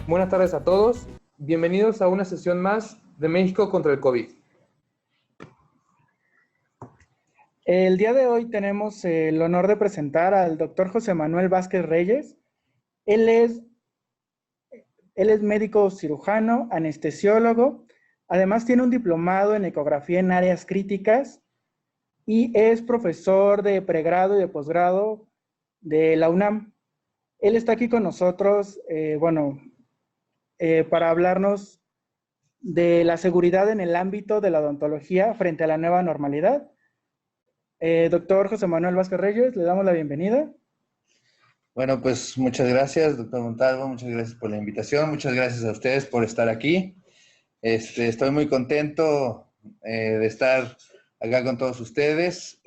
Buenas tardes a todos. Bienvenidos a una sesión más de México contra el COVID. El día de hoy tenemos el honor de presentar al doctor José Manuel Vázquez Reyes. Él es médico cirujano, anestesiólogo. Además tiene un diplomado en ecografía en áreas críticas y es profesor de pregrado y de posgrado de la UNAM. Él está aquí con nosotros, para hablarnos de la seguridad en el ámbito de la odontología frente a la nueva normalidad. Doctor José Manuel Vázquez Reyes, le damos la bienvenida. Bueno, pues muchas gracias, doctor Montalvo, muchas gracias por la invitación, muchas gracias a ustedes por estar aquí. Estoy muy contento de estar acá con todos ustedes,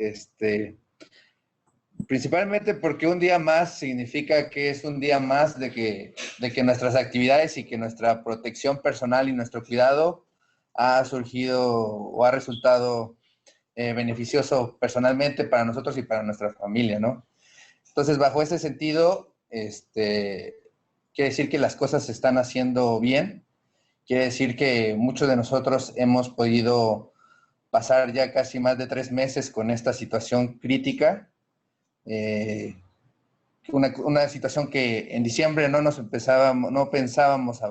principalmente porque un día más significa que es un día más de que nuestras actividades y que nuestra protección personal y nuestro cuidado ha surgido o ha resultado beneficioso personalmente para nosotros y para nuestra familia, ¿no? Entonces, bajo ese sentido, quiere decir que las cosas se están haciendo bien, quiere decir que muchos de nosotros hemos podido pasar ya casi más de 3 meses con esta situación crítica, una situación que en diciembre no pensábamos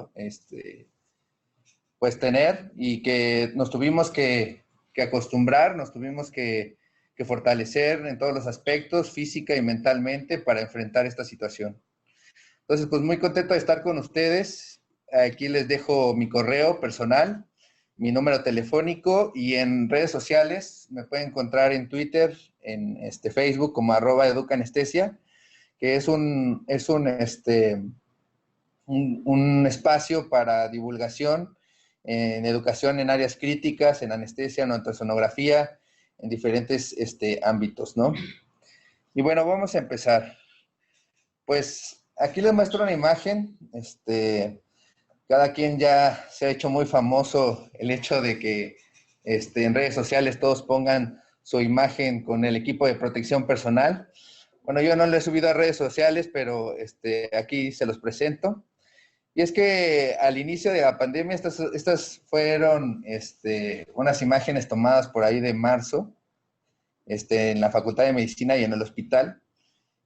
pues tener, y que nos tuvimos que acostumbrar, nos tuvimos que fortalecer en todos los aspectos, física y mentalmente, para enfrentar esta situación. Entonces, pues muy contento de estar con ustedes. Aquí les dejo mi correo personal, mi número telefónico, y en redes sociales me pueden encontrar en Twitter, en Facebook como @educanestesia, que es un espacio para divulgación en educación en áreas críticas, en anestesia, en ultrasonografía, en diferentes ámbitos, ¿no? Y bueno, vamos a empezar. Pues aquí les muestro una imagen. Cada quien ya se ha hecho muy famoso el hecho de que en redes sociales todos pongan su imagen con el equipo de protección personal. Bueno, yo no lo he subido a redes sociales, pero aquí se los presento. Y es que al inicio de la pandemia, estas fueron unas imágenes tomadas por ahí de marzo, en la Facultad de Medicina y en el hospital.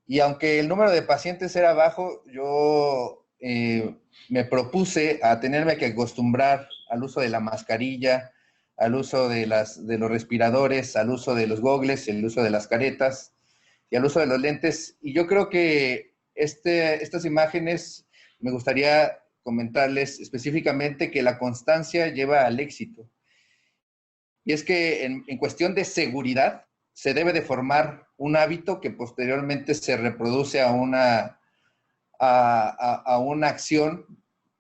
Y aunque el número de pacientes era bajo, yo me propuse a tenerme que acostumbrar al uso de la mascarilla, al uso de los respiradores, al uso de los gogles, el uso de las caretas y al uso de los lentes. Y yo creo que estas imágenes me gustaría comentarles específicamente que la constancia lleva al éxito. Y es que en cuestión de seguridad se debe de formar un hábito que posteriormente se reproduce a una acción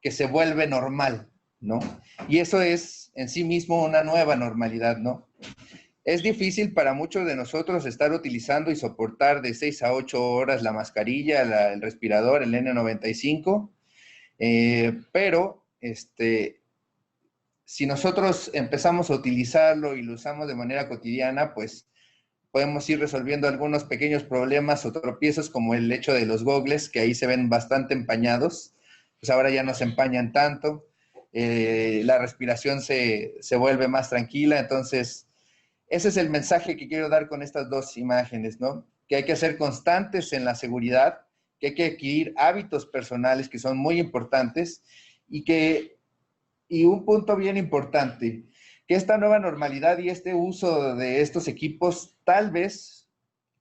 que se vuelve normal, ¿no? Y eso es en sí mismo una nueva normalidad, ¿no? Es difícil para muchos de nosotros estar utilizando y soportar de 6 a 8 horas la mascarilla, el respirador, el N95, pero si nosotros empezamos a utilizarlo y lo usamos de manera cotidiana, pues podemos ir resolviendo algunos pequeños problemas o tropiezos, como el hecho de los gogles, que ahí se ven bastante empañados, pues ahora ya no se empañan tanto, la respiración se vuelve más tranquila. Entonces, ese es el mensaje que quiero dar con estas dos imágenes, ¿no? Que hay que ser constantes en la seguridad, que hay que adquirir hábitos personales que son muy importantes, y un punto bien importante, que esta nueva normalidad y este uso de estos equipos tal vez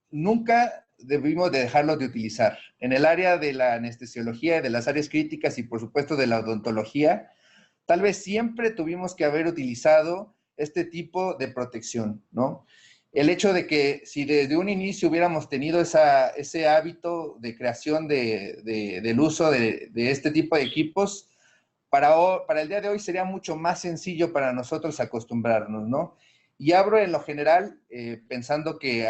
nunca debimos de dejarlos de utilizar. En el área de la anestesiología, de las áreas críticas y por supuesto de la odontología, tal vez siempre tuvimos que haber utilizado este tipo de protección, ¿no? El hecho de que si desde un inicio hubiéramos tenido ese hábito de creación del uso de este tipo de equipos, para el día de hoy sería mucho más sencillo para nosotros acostumbrarnos, ¿no? Y abro en lo general, pensando que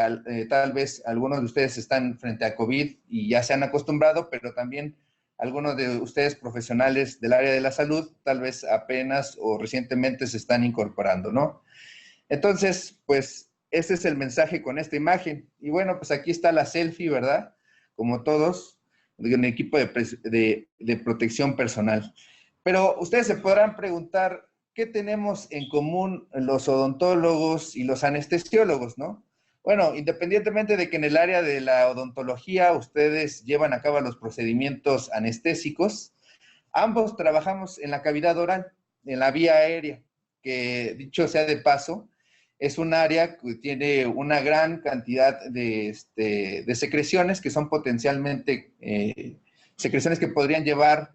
tal vez algunos de ustedes están frente a COVID y ya se han acostumbrado, pero también algunos de ustedes profesionales del área de la salud tal vez apenas o recientemente se están incorporando, ¿no? Entonces, pues ese es el mensaje con esta imagen. Y bueno, pues aquí está la selfie, ¿verdad? Como todos, de un equipo de protección personal. Pero ustedes se podrán preguntar, ¿qué tenemos en común los odontólogos y los anestesiólogos, no? Bueno, independientemente de que en el área de la odontología ustedes llevan a cabo los procedimientos anestésicos, ambos trabajamos en la cavidad oral, en la vía aérea, que dicho sea de paso, es un área que tiene una gran cantidad de secreciones que son potencialmente secreciones que podrían llevar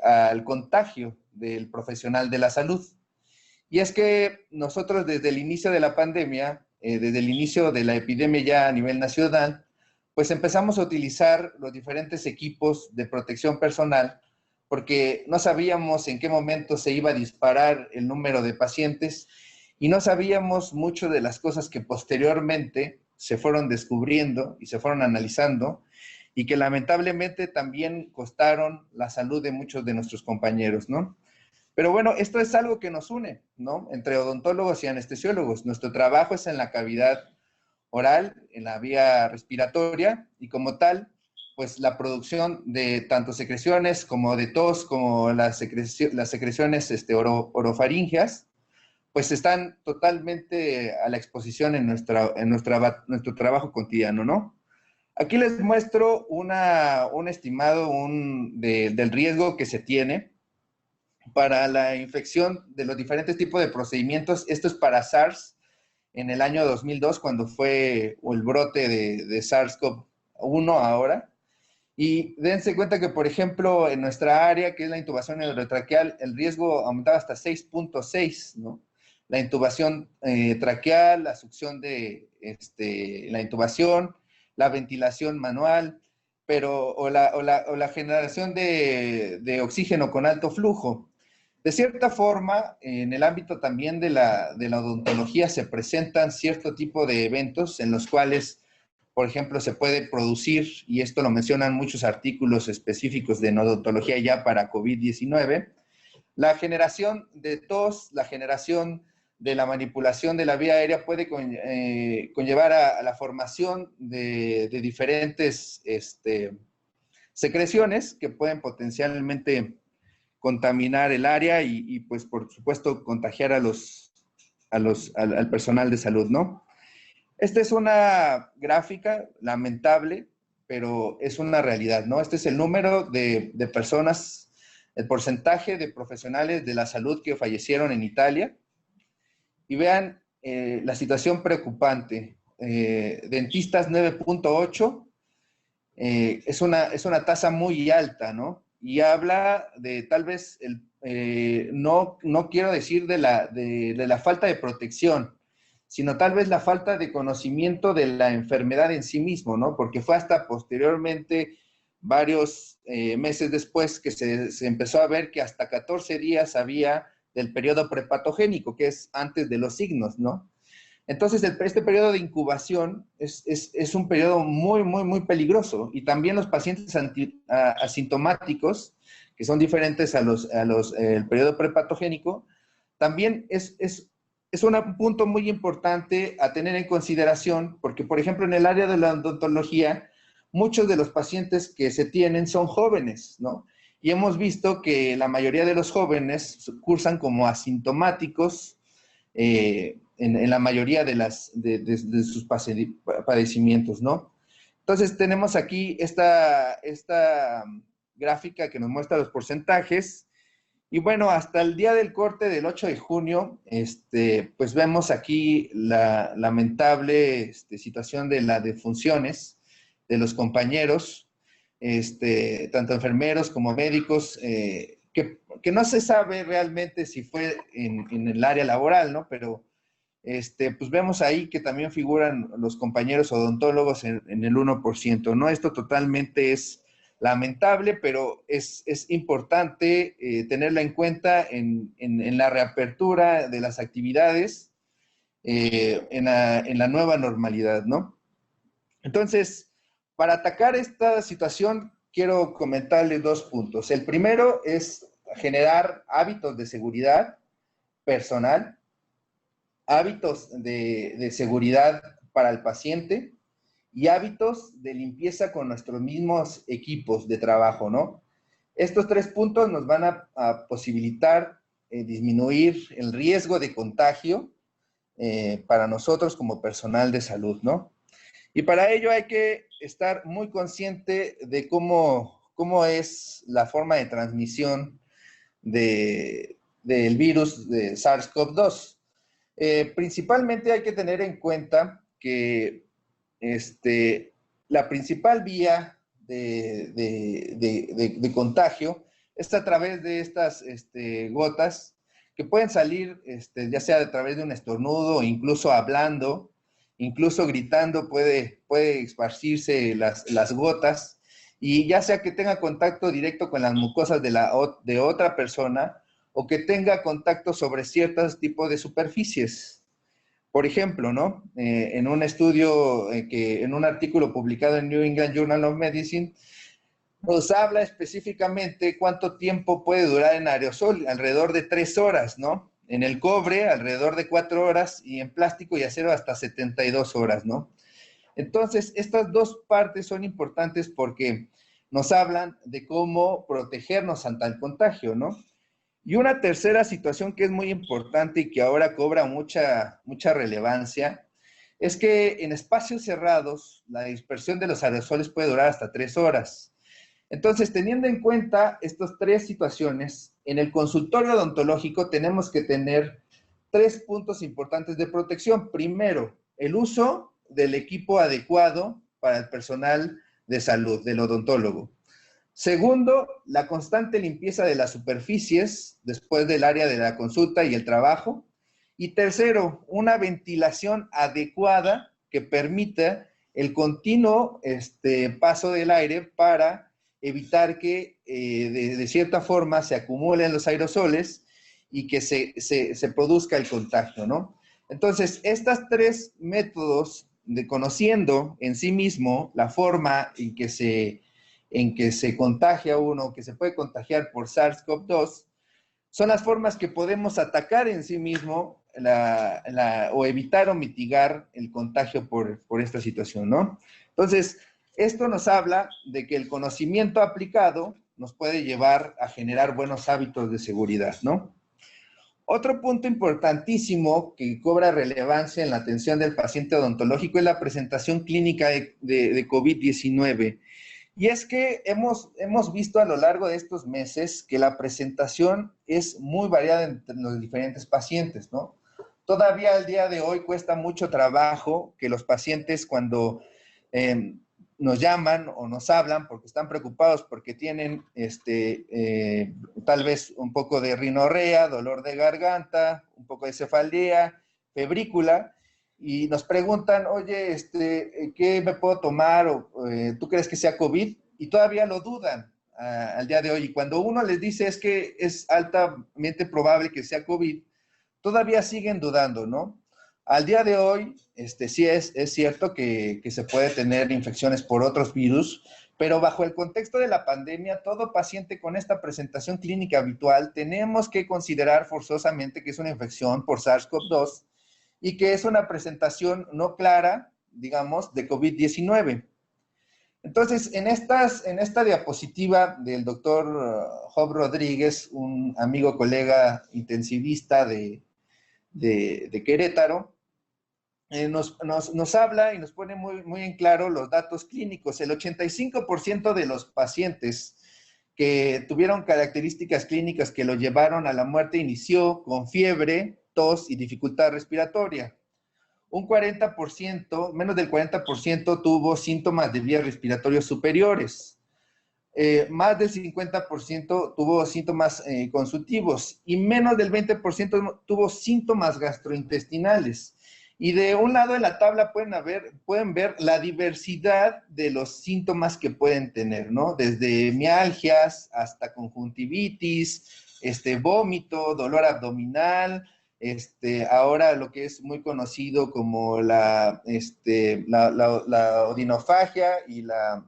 al contagio del profesional de la salud. Y es que nosotros desde el inicio de la pandemia, desde el inicio de la epidemia ya a nivel nacional, pues empezamos a utilizar los diferentes equipos de protección personal porque no sabíamos en qué momento se iba a disparar el número de pacientes y no sabíamos mucho de las cosas que posteriormente se fueron descubriendo y se fueron analizando y que lamentablemente también costaron la salud de muchos de nuestros compañeros, ¿no? Pero bueno, esto es algo que nos une, ¿no? Entre odontólogos y anestesiólogos. Nuestro trabajo es en la cavidad oral, en la vía respiratoria, y como tal, pues la producción de tanto secreciones como de tos, como las secreciones orofaringeas, pues están totalmente a la exposición en nuestro trabajo cotidiano, ¿no? Aquí les muestro un estimado del riesgo que se tiene para la infección de los diferentes tipos de procedimientos. Esto es para SARS en el año 2002, cuando fue el brote de SARS-CoV-1 ahora. Y dense cuenta que, por ejemplo, en nuestra área, que es la intubación endotraqueal, el riesgo aumentaba hasta 6.6, ¿no? La intubación traqueal, la succión de la intubación, la ventilación manual, o la generación de oxígeno con alto flujo. De cierta forma, en el ámbito también de la odontología se presentan cierto tipo de eventos en los cuales, por ejemplo, se puede producir, y esto lo mencionan muchos artículos específicos de odontología ya para COVID-19, la generación de tos, la generación de la manipulación de la vía aérea puede conllevar a la formación de diferentes secreciones que pueden potencialmente contaminar el área y pues por supuesto contagiar al personal de salud, ¿no? Esta es una gráfica lamentable, pero es una realidad, ¿no? Este es el número de personas, el porcentaje de profesionales de la salud que fallecieron en Italia. Y vean la situación preocupante. Dentistas 9.8, es una tasa muy alta, ¿no? Y habla de tal vez, no quiero decir de la falta de protección, sino tal vez la falta de conocimiento de la enfermedad en sí mismo, ¿no? Porque fue hasta posteriormente, varios meses después, que se empezó a ver que hasta 14 días había del periodo prepatogénico, que es antes de los signos, ¿no? Entonces, este periodo de incubación es un periodo muy, muy, muy peligroso. Y también los pacientes asintomáticos, que son diferentes el periodo prepatogénico, también es un punto muy importante a tener en consideración, porque, por ejemplo, en el área de la odontología, muchos de los pacientes que se tienen son jóvenes, ¿no? Y hemos visto que la mayoría de los jóvenes cursan como asintomáticos, en la mayoría de sus padecimientos, ¿no? Entonces tenemos aquí esta gráfica que nos muestra los porcentajes. Y bueno, hasta el día del corte del 8 de junio, pues vemos aquí la lamentable situación de las defunciones de los compañeros, tanto enfermeros como médicos, que no se sabe realmente si fue en el área laboral, ¿no? Pero pues vemos ahí que también figuran los compañeros odontólogos en el 1%, ¿no? Esto totalmente es lamentable, pero es importante tenerla en cuenta en la reapertura de las actividades, en la nueva normalidad, ¿no? Entonces, para atacar esta situación, quiero comentarles dos puntos. El primero es generar hábitos de seguridad personal, hábitos de seguridad para el paciente y hábitos de limpieza con nuestros mismos equipos de trabajo, ¿no? Estos 3 puntos nos van a posibilitar disminuir el riesgo de contagio para nosotros como personal de salud, ¿no? Y para ello hay que estar muy consciente de cómo es la forma de transmisión del virus de SARS-CoV-2. Principalmente hay que tener en cuenta que la principal vía de contagio es a través de estas gotas que pueden salir ya sea a través de un estornudo, incluso hablando, incluso gritando puede esparcirse las gotas, y ya sea que tenga contacto directo con las mucosas de otra persona o que tenga contacto sobre ciertos tipos de superficies. Por ejemplo, ¿no? En un estudio, en un artículo publicado en New England Journal of Medicine, nos habla específicamente cuánto tiempo puede durar en aerosol, alrededor de 3 horas, ¿no? En el cobre, alrededor de 4 horas, y en plástico y acero hasta 72 horas, ¿no? Entonces, estas 2 partes son importantes porque nos hablan de cómo protegernos ante el contagio, ¿no? Y una tercera situación que es muy importante y que ahora cobra mucha relevancia es que en espacios cerrados la dispersión de los aerosoles puede durar hasta 3 horas. Entonces, teniendo en cuenta estas 3 situaciones, en el consultorio odontológico tenemos que tener 3 puntos importantes de protección. Primero, el uso del equipo adecuado para el personal de salud, del odontólogo. Segundo, la constante limpieza de las superficies después del área de la consulta y el trabajo. Y tercero, una ventilación adecuada que permita el continuo paso del aire para evitar que de cierta forma se acumulen los aerosoles y que se produzca el contagio, ¿no? Entonces, estos 3 métodos de conociendo en sí mismo la forma en que se contagia uno, que se puede contagiar por SARS-CoV-2, son las formas que podemos atacar en sí mismo o evitar o mitigar el contagio por esta situación, ¿no? Entonces, esto nos habla de que el conocimiento aplicado nos puede llevar a generar buenos hábitos de seguridad, ¿no? Otro punto importantísimo que cobra relevancia en la atención del paciente odontológico es la presentación clínica de COVID-19. Y es que hemos visto a lo largo de estos meses que la presentación es muy variada entre los diferentes pacientes, ¿no? Todavía al día de hoy cuesta mucho trabajo que los pacientes cuando nos llaman o nos hablan porque están preocupados porque tienen tal vez un poco de rinorrea, dolor de garganta, un poco de cefalea, febrícula, y nos preguntan, oye, ¿qué me puedo tomar? O, ¿tú crees que sea COVID? Y todavía lo dudan al día de hoy. Y cuando uno les dice es que es altamente probable que sea COVID, todavía siguen dudando, ¿no? Al día de hoy, sí es cierto que se puede tener infecciones por otros virus, pero bajo el contexto de la pandemia, todo paciente con esta presentación clínica habitual tenemos que considerar forzosamente que es una infección por SARS-CoV-2 y que es una presentación no clara, digamos, de COVID-19. Entonces, en esta diapositiva del doctor Job Rodríguez, un amigo, colega intensivista de Querétaro, nos habla y nos pone muy en claro los datos clínicos. El 85% de los pacientes que tuvieron características clínicas que lo llevaron a la muerte inició con fiebre, tos y dificultad respiratoria. Un 40%, menos del 40% tuvo síntomas de vías respiratorias superiores. Más del 50% tuvo síntomas consultivos y menos del 20% tuvo síntomas gastrointestinales. Y de un lado de la tabla pueden ver la diversidad de los síntomas que pueden tener, ¿no? Desde mialgias hasta conjuntivitis, vómito, dolor abdominal, ahora lo que es muy conocido como la odinofagia y la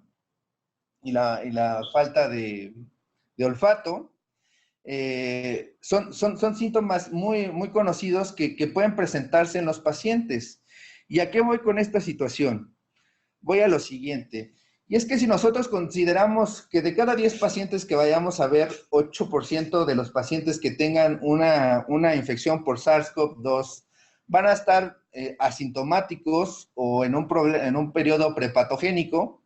falta de olfato. Son síntomas muy conocidos que pueden presentarse en los pacientes. ¿Y a qué voy con esta situación? voy a lo siguiente. Y es que si nosotros consideramos que de cada 10 pacientes que vayamos a ver, 8% de los pacientes que tengan una infección por SARS-CoV-2 van a estar asintomáticos o en un periodo prepatogénico,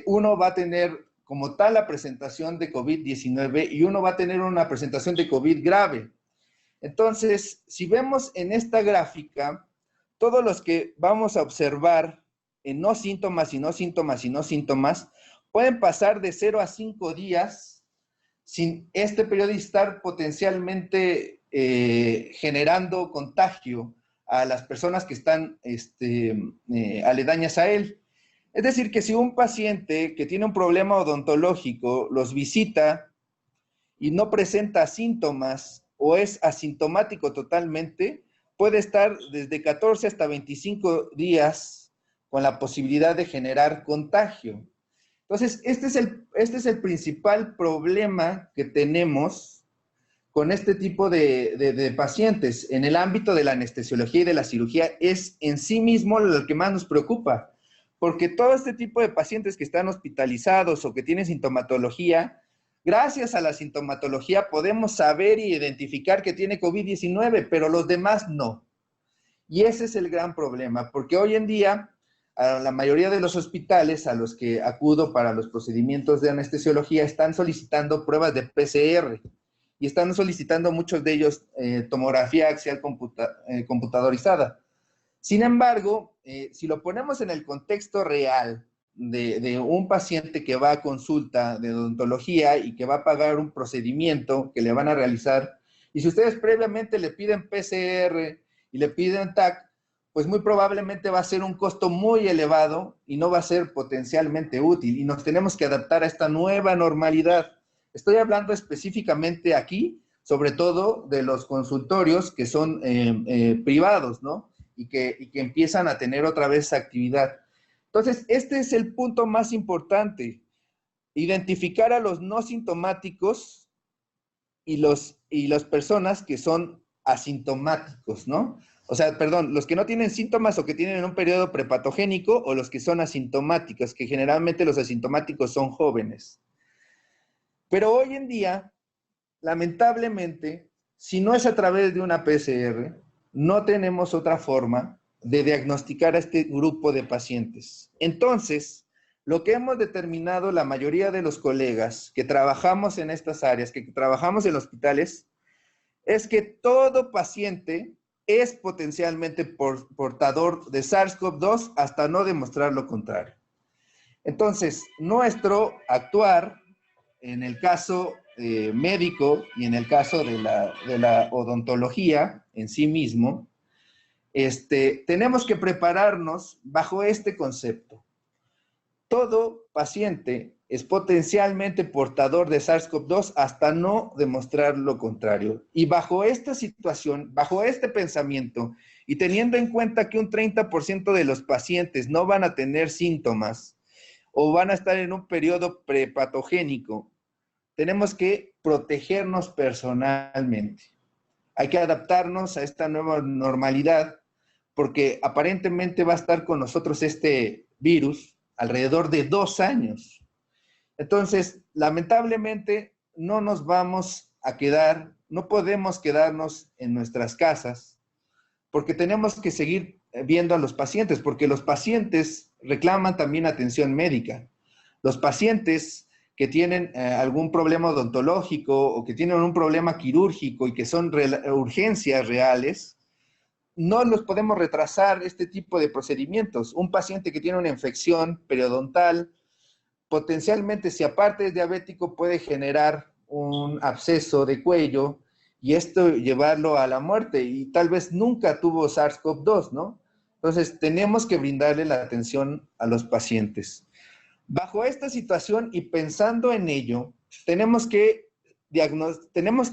uno va a tener como tal la presentación de COVID-19 y uno va a tener una presentación de COVID grave. Entonces, si vemos en esta gráfica, todos los que vamos a observar en no síntomas y no síntomas y no síntomas, pueden pasar de 0 a 5 días sin este periodo estar potencialmente generando contagio a las personas que están aledañas a él. Es decir, que si un paciente que tiene un problema odontológico los visita y no presenta síntomas o es asintomático totalmente, puede estar desde 14 hasta 25 días con la posibilidad de generar contagio. Entonces, este es el principal problema que tenemos con este tipo de pacientes. En el ámbito de la anestesiología y de la cirugía es en sí mismo lo que más nos preocupa, porque todo este tipo de pacientes que están hospitalizados o que tienen sintomatología, gracias a la sintomatología podemos saber y identificar que tiene COVID-19, pero los demás no. Y ese es el gran problema, porque hoy en día a la mayoría de los hospitales a los que acudo para los procedimientos de anestesiología están solicitando pruebas de PCR y están solicitando muchos de ellos tomografía axial computadorizada. Sin embargo, si lo ponemos en el contexto real de un paciente que va a consulta de odontología y que va a pagar un procedimiento que le van a realizar, y si ustedes previamente le piden PCR y le piden TAC, pues muy probablemente va a ser un costo muy elevado y no va a ser potencialmente útil. Y nos tenemos que adaptar a esta nueva normalidad. Estoy hablando específicamente aquí, sobre todo de los consultorios que son privados, ¿no? Y que empiezan a tener otra vez actividad. Entonces, este es el punto más importante. Identificar a los no sintomáticos y las personas que son asintomáticos, ¿no? O sea, perdón, los que no tienen síntomas o que tienen un periodo prepatogénico o los que son asintomáticos, que generalmente los asintomáticos son jóvenes. Pero hoy en día, lamentablemente, si no es a través de una PCR, no tenemos otra forma de diagnosticar a este grupo de pacientes. Entonces, lo que hemos determinado la mayoría de los colegas que trabajamos en estas áreas, que trabajamos en hospitales, es que todo paciente es potencialmente portador de SARS-CoV-2 hasta no demostrar lo contrario. Entonces, nuestro actuar en el caso médico y en el caso de la odontología en sí mismo, tenemos que prepararnos bajo este concepto. Todo paciente es potencialmente portador de SARS-CoV-2 hasta no demostrar lo contrario. Y bajo esta situación, bajo este pensamiento, y teniendo en cuenta que un 30% de los pacientes no van a tener síntomas o van a estar en un periodo prepatogénico, tenemos que protegernos personalmente. Hay que adaptarnos a esta nueva normalidad porque aparentemente va a estar con nosotros este virus alrededor de 2 años. Entonces, lamentablemente, no nos vamos a quedar, no podemos quedarnos en nuestras casas, porque tenemos que seguir viendo a los pacientes, porque los pacientes reclaman también atención médica. Los pacientes que tienen algún problema odontológico o que tienen un problema quirúrgico y que son urgencias reales, no los podemos retrasar este tipo de procedimientos. Un paciente que tiene una infección periodontal, potencialmente, si aparte es diabético, puede generar un absceso de cuello y esto llevarlo a la muerte y tal vez nunca tuvo SARS-CoV-2, ¿no? Entonces, tenemos que brindarle la atención a los pacientes. Bajo esta situación y pensando en ello, tenemos que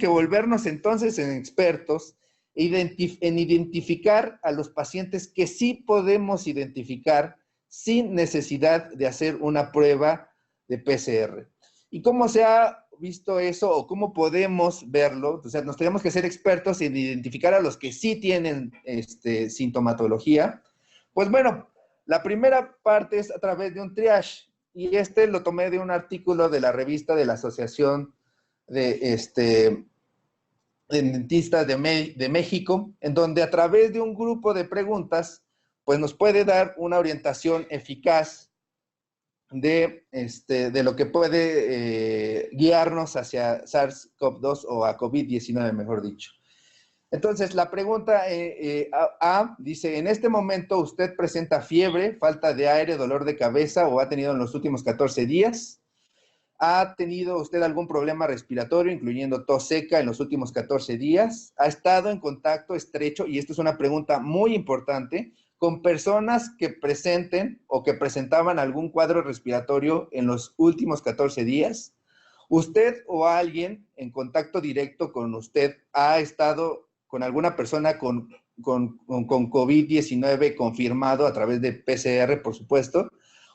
volvernos entonces en expertos en identificar a los pacientes que sí podemos identificar sin necesidad de hacer una prueba de PCR. ¿Y cómo se ha visto eso o cómo podemos verlo? O sea, nos tenemos que ser expertos en identificar a los que sí tienen sintomatología. Pues bueno, La primera parte es a través de un triage, y lo tomé de un artículo de la revista de la Asociación de Dentistas de México, en donde a través de un grupo de preguntas, pues nos puede dar una orientación eficaz de lo que puede guiarnos hacia SARS-CoV-2 o a COVID-19, mejor dicho. Entonces, la pregunta A dice, en este momento usted presenta fiebre, falta de aire, dolor de cabeza o ha tenido en los últimos 14 días. ¿Ha tenido usted algún problema respiratorio, incluyendo tos seca en los últimos 14 días? ¿Ha estado en contacto estrecho, y esto es una pregunta muy importante, con personas que presenten o que presentaban algún cuadro respiratorio en los últimos 14 días? ¿Usted o alguien en contacto directo con usted ha estado con alguna persona con COVID-19 confirmado a través de PCR, por supuesto?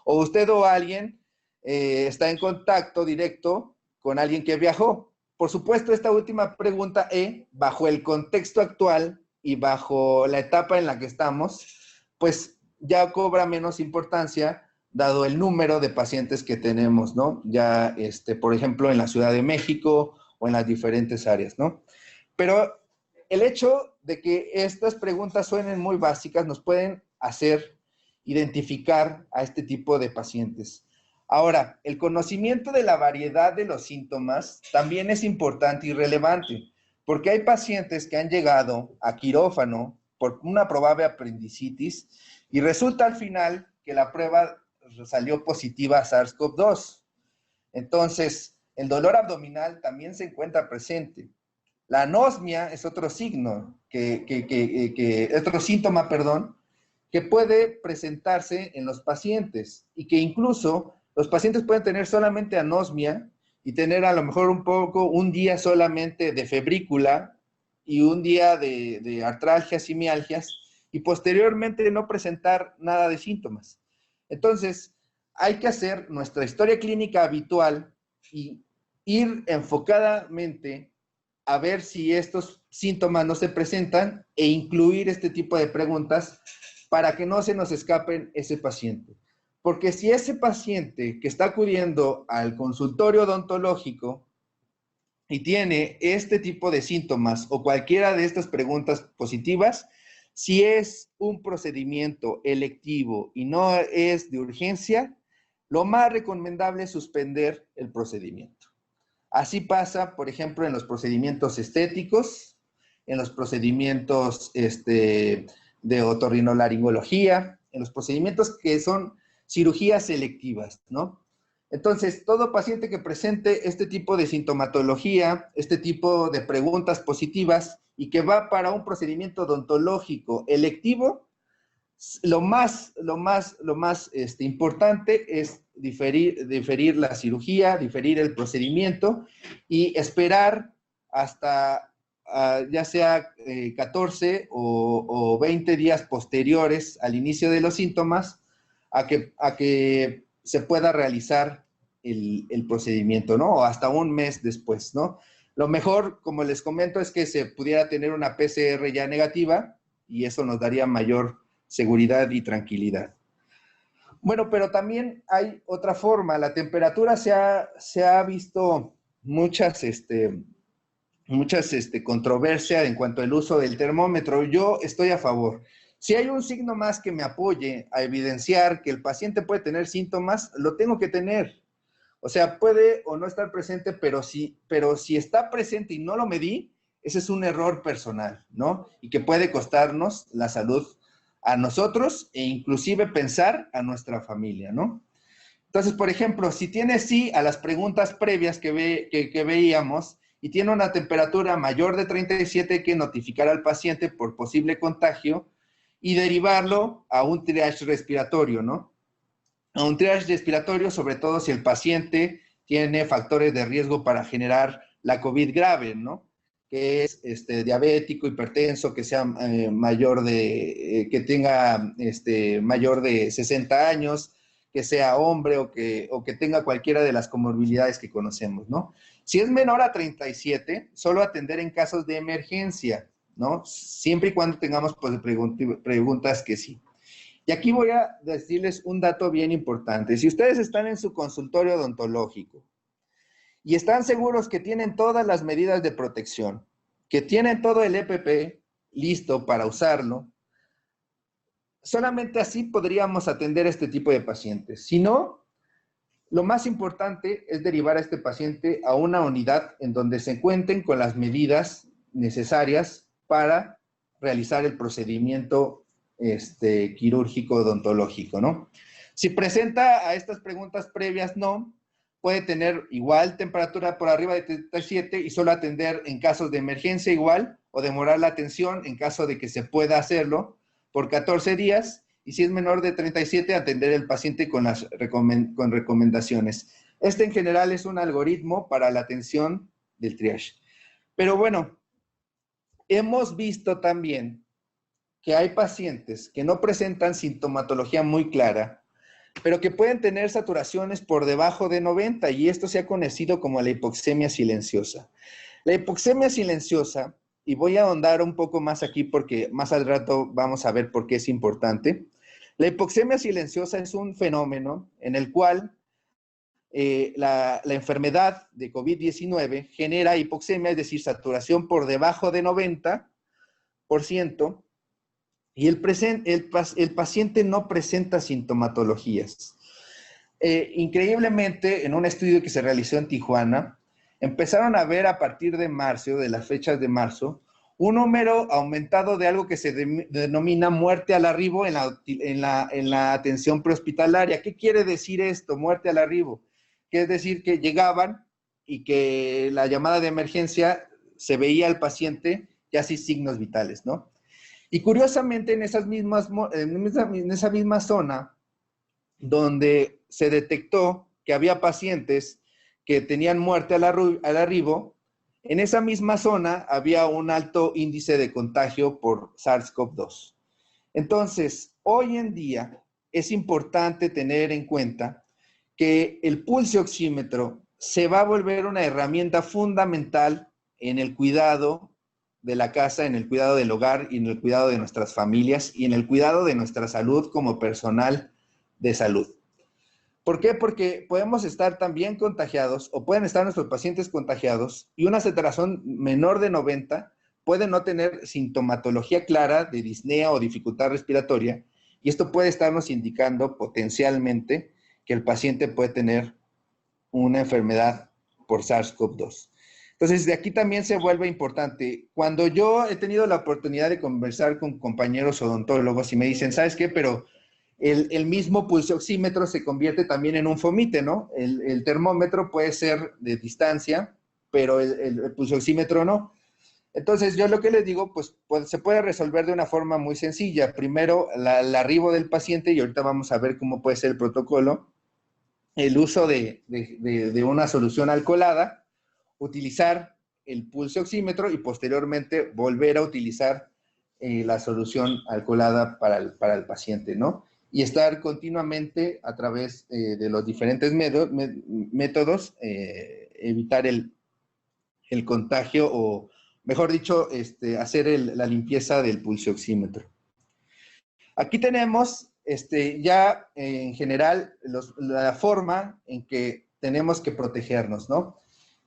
¿O usted o alguien está en contacto directo con alguien que viajó? Por supuesto, esta última pregunta, bajo el contexto actual y bajo la etapa en la que estamos, pues ya cobra menos importancia dado el número de pacientes que tenemos, ¿no? Ya, por ejemplo, en la Ciudad de México o en las diferentes áreas, ¿no? Pero el hecho de que estas preguntas suenen muy básicas nos pueden hacer identificar a este tipo de pacientes. Ahora, el conocimiento de la variedad de los síntomas también es importante y relevante, porque hay pacientes que han llegado a quirófano por una probable apendicitis y resulta al final que la prueba salió positiva a SARS-CoV-2. Entonces, el dolor abdominal también se encuentra presente. La anosmia es otro signo, otro síntoma, perdón, que puede presentarse en los pacientes y que incluso los pacientes pueden tener solamente anosmia y tener a lo mejor un día solamente de febrícula y un día de artralgias y mialgias y posteriormente no presentar nada de síntomas. Entonces, hay que hacer nuestra historia clínica habitual y ir enfocadamente a ver si estos síntomas no se presentan e incluir este tipo de preguntas para que no se nos escapen ese paciente. Porque si ese paciente que está acudiendo al consultorio odontológico y tiene este tipo de síntomas o cualquiera de estas preguntas positivas, si es un procedimiento electivo y no es de urgencia, lo más recomendable es suspender el procedimiento. Así pasa, por ejemplo, en los procedimientos estéticos, en los procedimientos de otorrinolaringología, en los procedimientos que son cirugías selectivas, ¿no? Entonces, todo paciente que presente este tipo de sintomatología, este tipo de preguntas positivas y que va para un procedimiento odontológico electivo, lo más importante es diferir la cirugía, diferir el procedimiento y esperar hasta ya sea 14 o 20 días posteriores al inicio de los síntomas a que se pueda realizar el procedimiento, ¿no? O hasta un mes después, ¿no? Lo mejor, como les comento, es que se pudiera tener una PCR ya negativa y eso nos daría mayor seguridad y tranquilidad. Bueno, pero también hay otra forma. La temperatura se ha visto muchas controversias en cuanto al uso del termómetro. Yo estoy a favor. Si hay un signo más que me apoye a evidenciar que el paciente puede tener síntomas, lo tengo que tener. O sea, puede o no estar presente, pero si está presente y no lo medí, ese es un error personal, ¿no? Y que puede costarnos la salud a nosotros e inclusive pensar a nuestra familia, ¿no? Entonces, por ejemplo, si tiene sí a las preguntas previas que veíamos y tiene una temperatura mayor de 37, hay que notificar al paciente por posible contagio y derivarlo a un triage respiratorio, ¿no? A un triage respiratorio, sobre todo si el paciente tiene factores de riesgo para generar la COVID grave, ¿no? Que es diabético, hipertenso, que sea que tenga mayor de 60 años, que sea hombre o que tenga cualquiera de las comorbilidades que conocemos, ¿no? Si es menor a 37, solo atender en casos de emergencia, ¿no? Siempre y cuando tengamos pues, preguntas que sí. Y aquí voy a decirles un dato bien importante. Si ustedes están en su consultorio odontológico y están seguros que tienen todas las medidas de protección, que tienen todo el EPP listo para usarlo, solamente así podríamos atender a este tipo de pacientes. Si no, lo más importante es derivar a este paciente a una unidad en donde se cuenten con las medidas necesarias para realizar el procedimiento quirúrgico odontológico, ¿no? Si presenta a estas preguntas previas, no, puede tener igual temperatura por arriba de 37 y solo atender en casos de emergencia igual o demorar la atención en caso de que se pueda hacerlo por 14 días. Y si es menor de 37, atender al paciente con recomendaciones. Este en general es un algoritmo para la atención del triage. Pero bueno, hemos visto también que hay pacientes que no presentan sintomatología muy clara, pero que pueden tener saturaciones por debajo de 90 y esto se ha conocido como la hipoxemia silenciosa. La hipoxemia silenciosa, y voy a ahondar un poco más aquí porque más al rato vamos a ver por qué es importante. La hipoxemia silenciosa es un fenómeno en el cual la enfermedad de COVID-19 genera hipoxemia, es decir, saturación por debajo de 90%, y el paciente no presenta sintomatologías. Increíblemente, en un estudio que se realizó en Tijuana, empezaron a ver a partir de marzo, de las fechas de marzo, un número aumentado de algo que se denomina muerte al arribo en la atención prehospitalaria. ¿Qué quiere decir esto, muerte al arribo? Que es decir, que llegaban y que la llamada de emergencia se veía al paciente ya sin signos vitales, ¿no? Y curiosamente, en esa misma zona, donde se detectó que había pacientes que tenían muerte al arribo, en esa misma zona había un alto índice de contagio por SARS-CoV-2. Entonces, hoy en día es importante tener en cuenta que el pulso oxímetro se va a volver una herramienta fundamental en el cuidado de la casa, en el cuidado del hogar y en el cuidado de nuestras familias y en el cuidado de nuestra salud como personal de salud. ¿Por qué? Porque podemos estar también contagiados o pueden estar nuestros pacientes contagiados y una saturación menor de 90 puede no tener sintomatología clara de disnea o dificultad respiratoria y esto puede estarnos indicando potencialmente que el paciente puede tener una enfermedad por SARS-CoV-2. Entonces, de aquí también se vuelve importante. Cuando yo he tenido la oportunidad de conversar con compañeros odontólogos y me dicen, ¿sabes qué? Pero el mismo pulsoxímetro se convierte también en un fomite, ¿no? El termómetro puede ser de distancia, pero el pulsoxímetro no. Entonces, yo lo que les digo, pues se puede resolver de una forma muy sencilla. Primero, el arribo del paciente, y ahorita vamos a ver cómo puede ser el protocolo. El uso de una solución alcoholada, utilizar el pulsoxímetro y posteriormente volver a utilizar la solución alcoholada para el paciente, ¿no? Y estar continuamente a través de los diferentes métodos, evitar el contagio o, mejor dicho, hacer la limpieza del pulsoxímetro. Aquí tenemos ya en general la forma en que tenemos que protegernos, ¿no?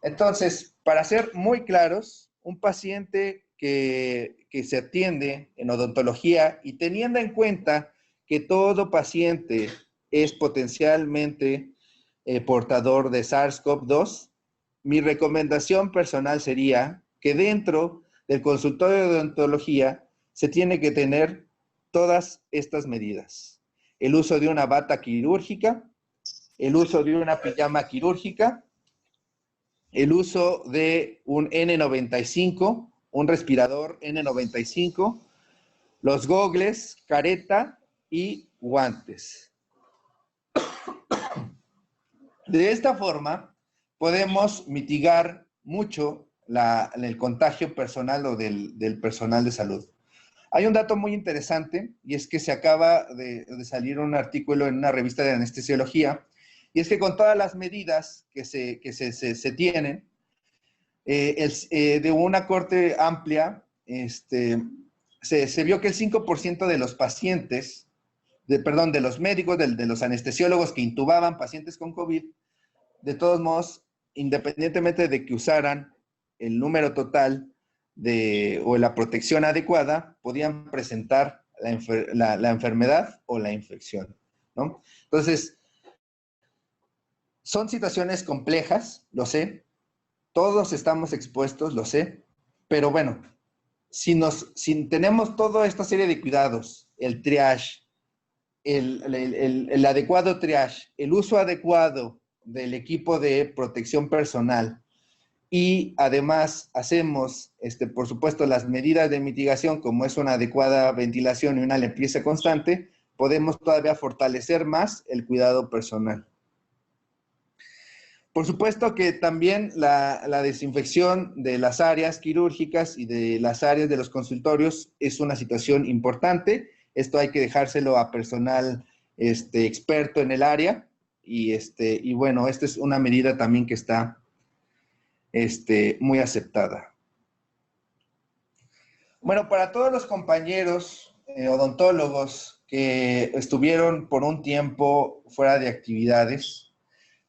Entonces, para ser muy claros, un paciente que se atiende en odontología y teniendo en cuenta que todo paciente es potencialmente portador de SARS-CoV-2, mi recomendación personal sería que dentro del consultorio de odontología se tiene que tener todas estas medidas. El uso de una bata quirúrgica, el uso de una pijama quirúrgica, el uso de un N95, un respirador N95, los gogles, careta y guantes. De esta forma, podemos mitigar mucho el contagio personal o del personal de salud. Hay un dato muy interesante y es que se acaba de salir un artículo en una revista de anestesiología y es que con todas las medidas que se tienen, de una corte amplia, se vio que el 5% de los pacientes de los médicos, de los anestesiólogos que intubaban pacientes con COVID, de todos modos, independientemente de que usaran el número total o la protección adecuada, podían presentar la enfermedad o la infección, ¿no? Entonces, son situaciones complejas, lo sé, todos estamos expuestos, lo sé, pero bueno, si tenemos toda esta serie de cuidados, el triage, el adecuado triage, el uso adecuado del equipo de protección personal y además hacemos, por supuesto, las medidas de mitigación como es una adecuada ventilación y una limpieza constante, podemos todavía fortalecer más el cuidado personal. Por supuesto que también la desinfección de las áreas quirúrgicas y de las áreas de los consultorios es una situación importante. Esto hay que dejárselo a personal experto en el área y bueno, esta es una medida también que está muy aceptada. Bueno, para todos los compañeros odontólogos que estuvieron por un tiempo fuera de actividades,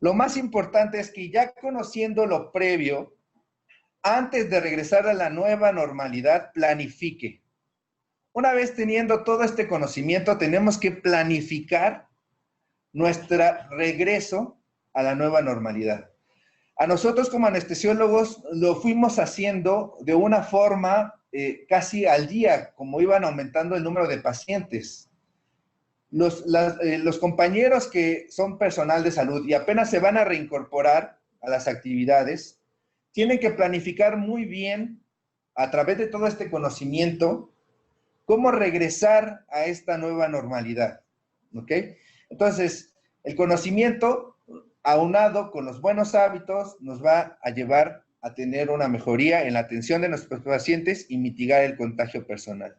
lo más importante es que ya conociendo lo previo, antes de regresar a la nueva normalidad, planifique. Una vez teniendo todo este conocimiento, tenemos que planificar nuestro regreso a la nueva normalidad. A nosotros como anestesiólogos lo fuimos haciendo de una forma casi al día, como iban aumentando el número de pacientes. Los compañeros que son personal de salud y apenas se van a reincorporar a las actividades, tienen que planificar muy bien, a través de todo este conocimiento, cómo regresar a esta nueva normalidad, ¿ok? Entonces, el conocimiento aunado con los buenos hábitos nos va a llevar a tener una mejoría en la atención de nuestros pacientes y mitigar el contagio personal.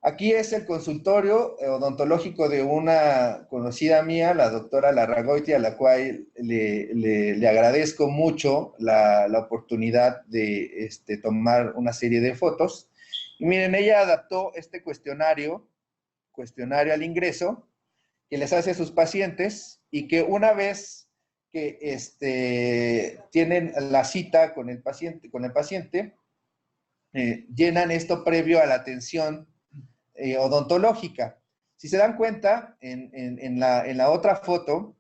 Aquí es el consultorio odontológico de una conocida mía, la doctora Larragoiti, a la cual le agradezco mucho la oportunidad de tomar una serie de fotos. Y miren, ella adaptó este cuestionario al ingreso, que les hace a sus pacientes y que una vez que tienen la cita con el paciente, llenan esto previo a la atención odontológica. Si se dan cuenta, en la otra foto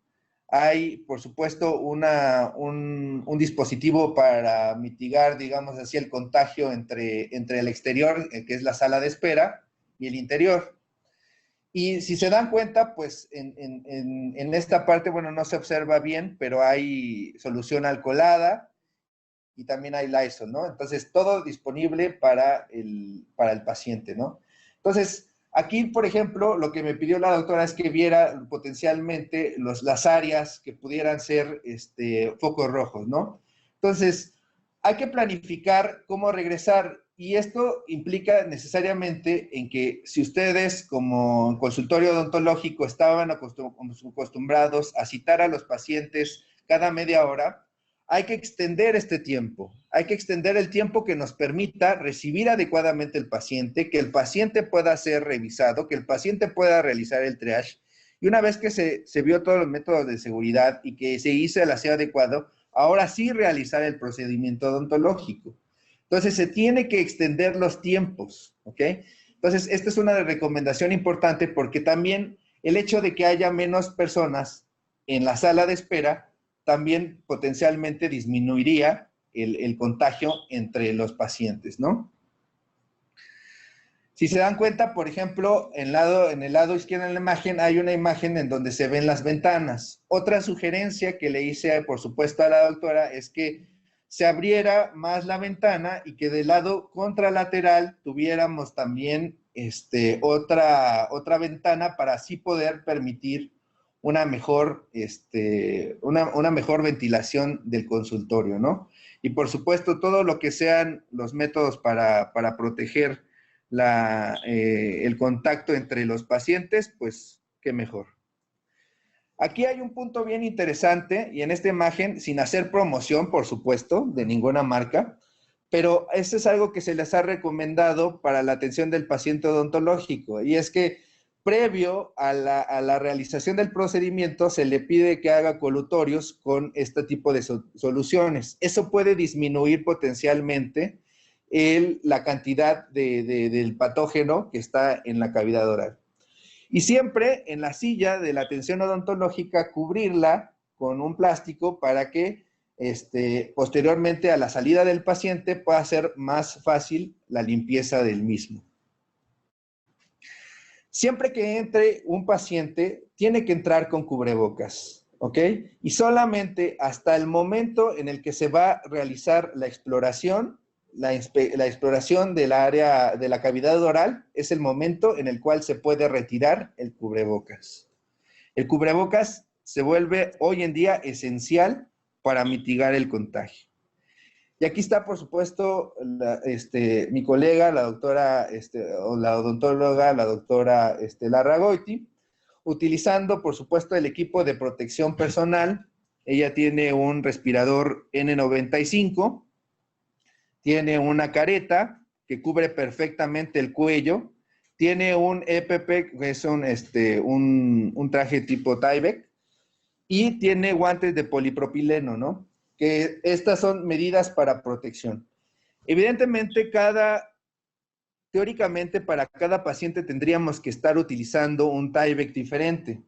hay, por supuesto, un dispositivo para mitigar, digamos así, el contagio entre el exterior, que es la sala de espera, y el interior. Y si se dan cuenta, pues en esta parte, bueno, no se observa bien, pero hay solución alcoholada y también hay Lysol, ¿no? Entonces, todo disponible para el paciente, ¿no? Entonces, aquí, por ejemplo, lo que me pidió la doctora es que viera potencialmente las áreas que pudieran ser focos rojos, ¿no? Entonces, hay que planificar cómo regresar y esto implica necesariamente en que si ustedes como consultorio odontológico estaban acostumbrados a citar a los pacientes cada media hora, hay que extender este tiempo, hay que extender el tiempo que nos permita recibir adecuadamente el paciente, que el paciente pueda ser revisado, que el paciente pueda realizar el triage. Y una vez que se vio todos los métodos de seguridad y que se hizo el aseo adecuado, ahora sí realizar el procedimiento odontológico. Entonces, se tiene que extender los tiempos, ¿ok? Entonces, esta es una recomendación importante porque también el hecho de que haya menos personas en la sala de espera también potencialmente disminuiría el contagio entre los pacientes, ¿no? Si se dan cuenta, por ejemplo, en el lado izquierdo de la imagen hay una imagen en donde se ven las ventanas. Otra sugerencia que le hice, por supuesto, a la doctora es que se abriera más la ventana y que del lado contralateral tuviéramos también otra ventana para así poder permitir una mejor ventilación del consultorio, ¿no? Y por supuesto, todo lo que sean los métodos para proteger el contacto entre los pacientes, pues qué mejor. Aquí hay un punto bien interesante y en esta imagen, sin hacer promoción, por supuesto, de ninguna marca, pero eso es algo que se les ha recomendado para la atención del paciente odontológico y es que previo a la realización del procedimiento se le pide que haga colutorios con este tipo de soluciones. Eso puede disminuir potencialmente la cantidad del patógeno que está en la cavidad oral. Y siempre en la silla de la atención odontológica cubrirla con un plástico para que posteriormente a la salida del paciente pueda ser más fácil la limpieza del mismo. Siempre que entre un paciente, tiene que entrar con cubrebocas, ¿ok? Y solamente hasta el momento en el que se va a realizar la exploración, la exploración del área de la cavidad oral, es el momento en el cual se puede retirar el cubrebocas. El cubrebocas se vuelve hoy en día esencial para mitigar el contagio. Y aquí está, por supuesto, mi colega, la doctora, o la odontóloga, la doctora Larragoiti, utilizando, por supuesto, el equipo de protección personal. Ella tiene un respirador N95, tiene una careta que cubre perfectamente el cuello, tiene un EPP, que es un traje tipo Tyvek, y tiene guantes de polipropileno, ¿no? Que estas son medidas para protección. Evidentemente, teóricamente, para cada paciente tendríamos que estar utilizando un Tyvek diferente.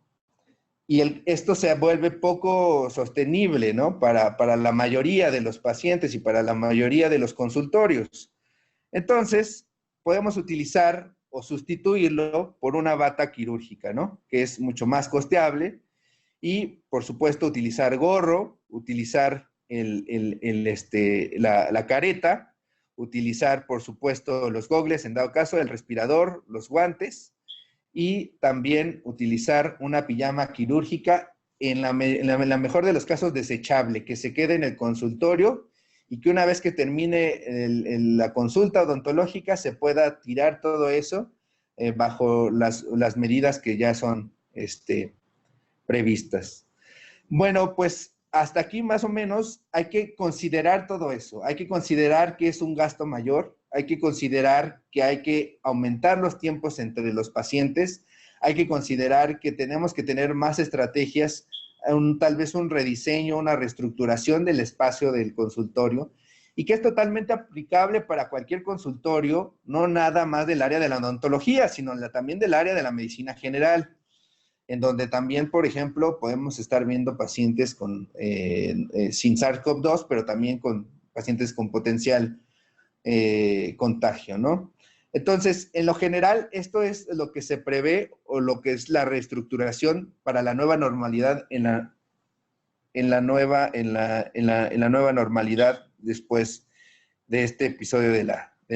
Y esto se vuelve poco sostenible, ¿no? Para la mayoría de los pacientes y para la mayoría de los consultorios. Entonces, podemos utilizar o sustituirlo por una bata quirúrgica, ¿no? Que es mucho más costeable. Y, por supuesto, utilizar gorro, utilizar la careta, utilizar, por supuesto, los gogles, en dado caso, el respirador, los guantes, y también utilizar una pijama quirúrgica, en la mejor de los casos, desechable, que se quede en el consultorio y que una vez que termine la consulta odontológica se pueda tirar todo eso bajo las medidas que ya son previstas. Bueno, pues hasta aquí más o menos hay que considerar todo eso. Hay que considerar que es un gasto mayor, hay que considerar que hay que aumentar los tiempos entre los pacientes, hay que considerar que tenemos que tener más estrategias, tal vez un rediseño, una reestructuración del espacio del consultorio, y que es totalmente aplicable para cualquier consultorio, no nada más del área de la odontología, sino también del área de la medicina general, en donde también, por ejemplo, podemos estar viendo pacientes sin SARS-CoV-2, pero también con pacientes con potencial contagio, ¿no? Entonces, en lo general, esto es lo que se prevé o lo que es la reestructuración para la nueva normalidad en la nueva normalidad después de este episodio de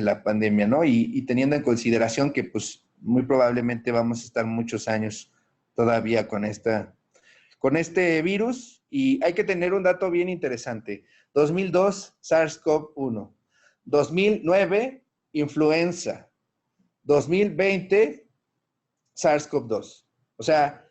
la pandemia, ¿no? Y teniendo en consideración que, pues, muy probablemente vamos a estar muchos años todavía con este virus, y hay que tener un dato bien interesante. 2002, SARS-CoV-1. 2009, influenza. 2020, SARS-CoV-2. O sea,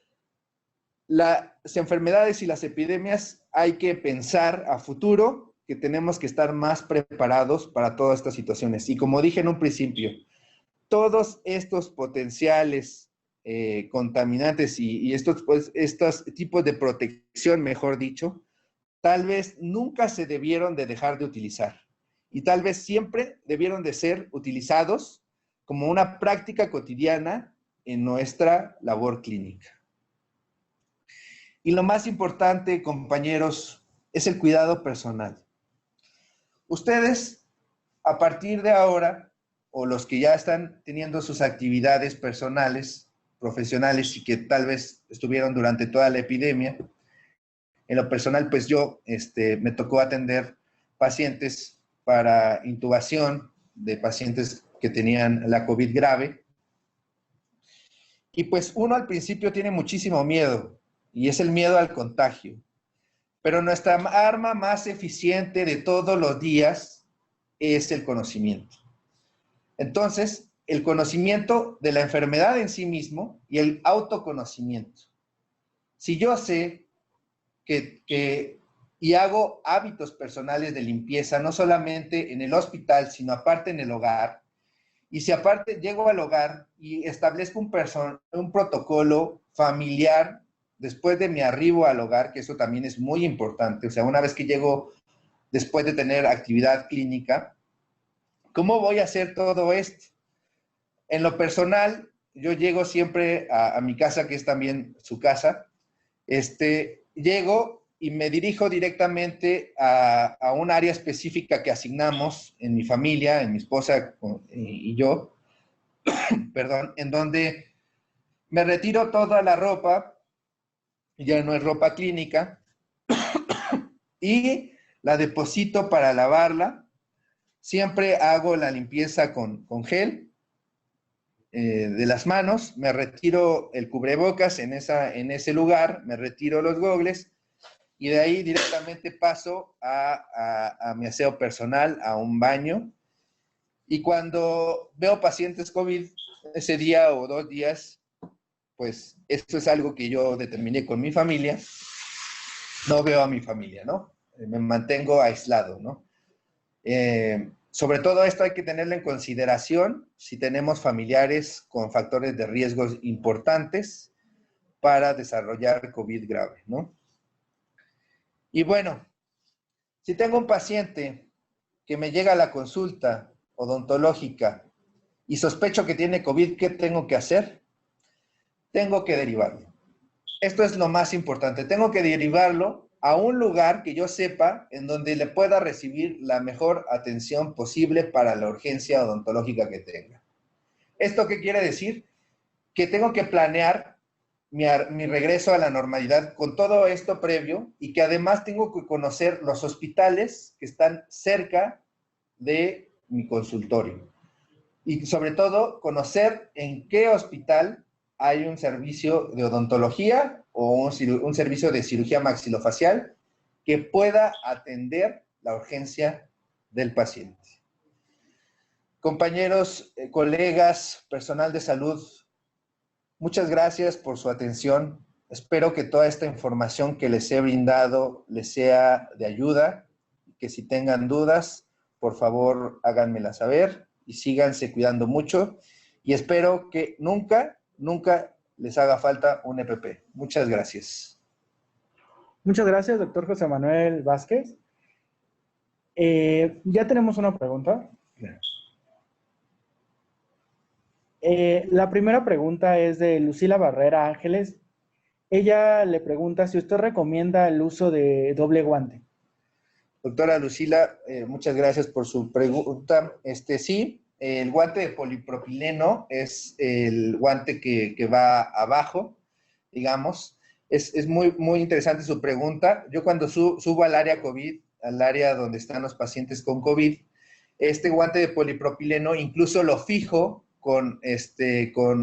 las enfermedades y las epidemias hay que pensar a futuro que tenemos que estar más preparados para todas estas situaciones. Y como dije en un principio, todos estos potenciales contaminantes y estos tipos de protección, mejor dicho, tal vez nunca se debieron de dejar de utilizar y tal vez siempre debieron de ser utilizados como una práctica cotidiana en nuestra labor clínica. Y lo más importante, compañeros, es el cuidado personal. Ustedes, a partir de ahora, o los que ya están teniendo sus actividades personales, profesionales y que tal vez estuvieron durante toda la epidemia. En lo personal, pues yo me tocó atender pacientes para intubación de pacientes que tenían la COVID grave. Y pues uno al principio tiene muchísimo miedo y es el miedo al contagio. Pero nuestra arma más eficiente de todos los días es el conocimiento. Entonces, el conocimiento de la enfermedad en sí mismo y el autoconocimiento. Si yo sé y hago hábitos personales de limpieza, no solamente en el hospital, sino aparte en el hogar, Y si aparte llego al hogar y establezco un protocolo familiar después de mi arribo al hogar, que eso también es muy importante, o sea, una vez que llego después de tener actividad clínica, ¿cómo voy a hacer todo esto? En lo personal, yo llego siempre a mi casa, que es también su casa, llego y me dirijo directamente a un área específica que asignamos en mi familia, en mi esposa y yo, perdón, en donde me retiro toda la ropa, ya no es ropa clínica, y la deposito para lavarla. Siempre hago la limpieza con gel de las manos, me retiro el cubrebocas en ese lugar, me retiro los gogles, y de ahí directamente paso a mi aseo personal, a un baño. Y cuando veo pacientes COVID ese día o 2 días, pues esto es algo que yo determiné con mi familia. No veo a mi familia, ¿no? Me mantengo aislado, ¿no? Sobre todo esto hay que tenerlo en consideración si tenemos familiares con factores de riesgos importantes para desarrollar COVID grave, ¿no? Y bueno, si tengo un paciente que me llega a la consulta odontológica y sospecho que tiene COVID, ¿qué tengo que hacer? Tengo que derivarlo. Esto es lo más importante. Tengo que derivarlo a un lugar que yo sepa en donde le pueda recibir la mejor atención posible para la urgencia odontológica que tenga. ¿Esto qué quiere decir? Que tengo que planear mi regreso a la normalidad con todo esto previo, y que además tengo que conocer los hospitales que están cerca de mi consultorio. Y sobre todo, conocer en qué hospital hay un servicio de odontología o un servicio de cirugía maxilofacial que pueda atender la urgencia del paciente. Compañeros, colegas, personal de salud, muchas gracias por su atención. Espero que toda esta información que les he brindado les sea de ayuda, que si tengan dudas, por favor háganmela saber y síganse cuidando mucho, y espero que nunca les haga falta un EPP. Muchas gracias. Muchas gracias, doctor José Manuel Vázquez. Ya tenemos una pregunta. La primera pregunta es de Lucila Barrera Ángeles. Ella le pregunta si usted recomienda el uso de doble guante. Doctora Lucila, muchas gracias por su pregunta. Sí, el guante de polipropileno es el guante que va abajo, digamos. Es muy interesante su pregunta. Yo cuando subo al área COVID, al área donde están los pacientes con COVID, este guante de polipropileno incluso lo fijo con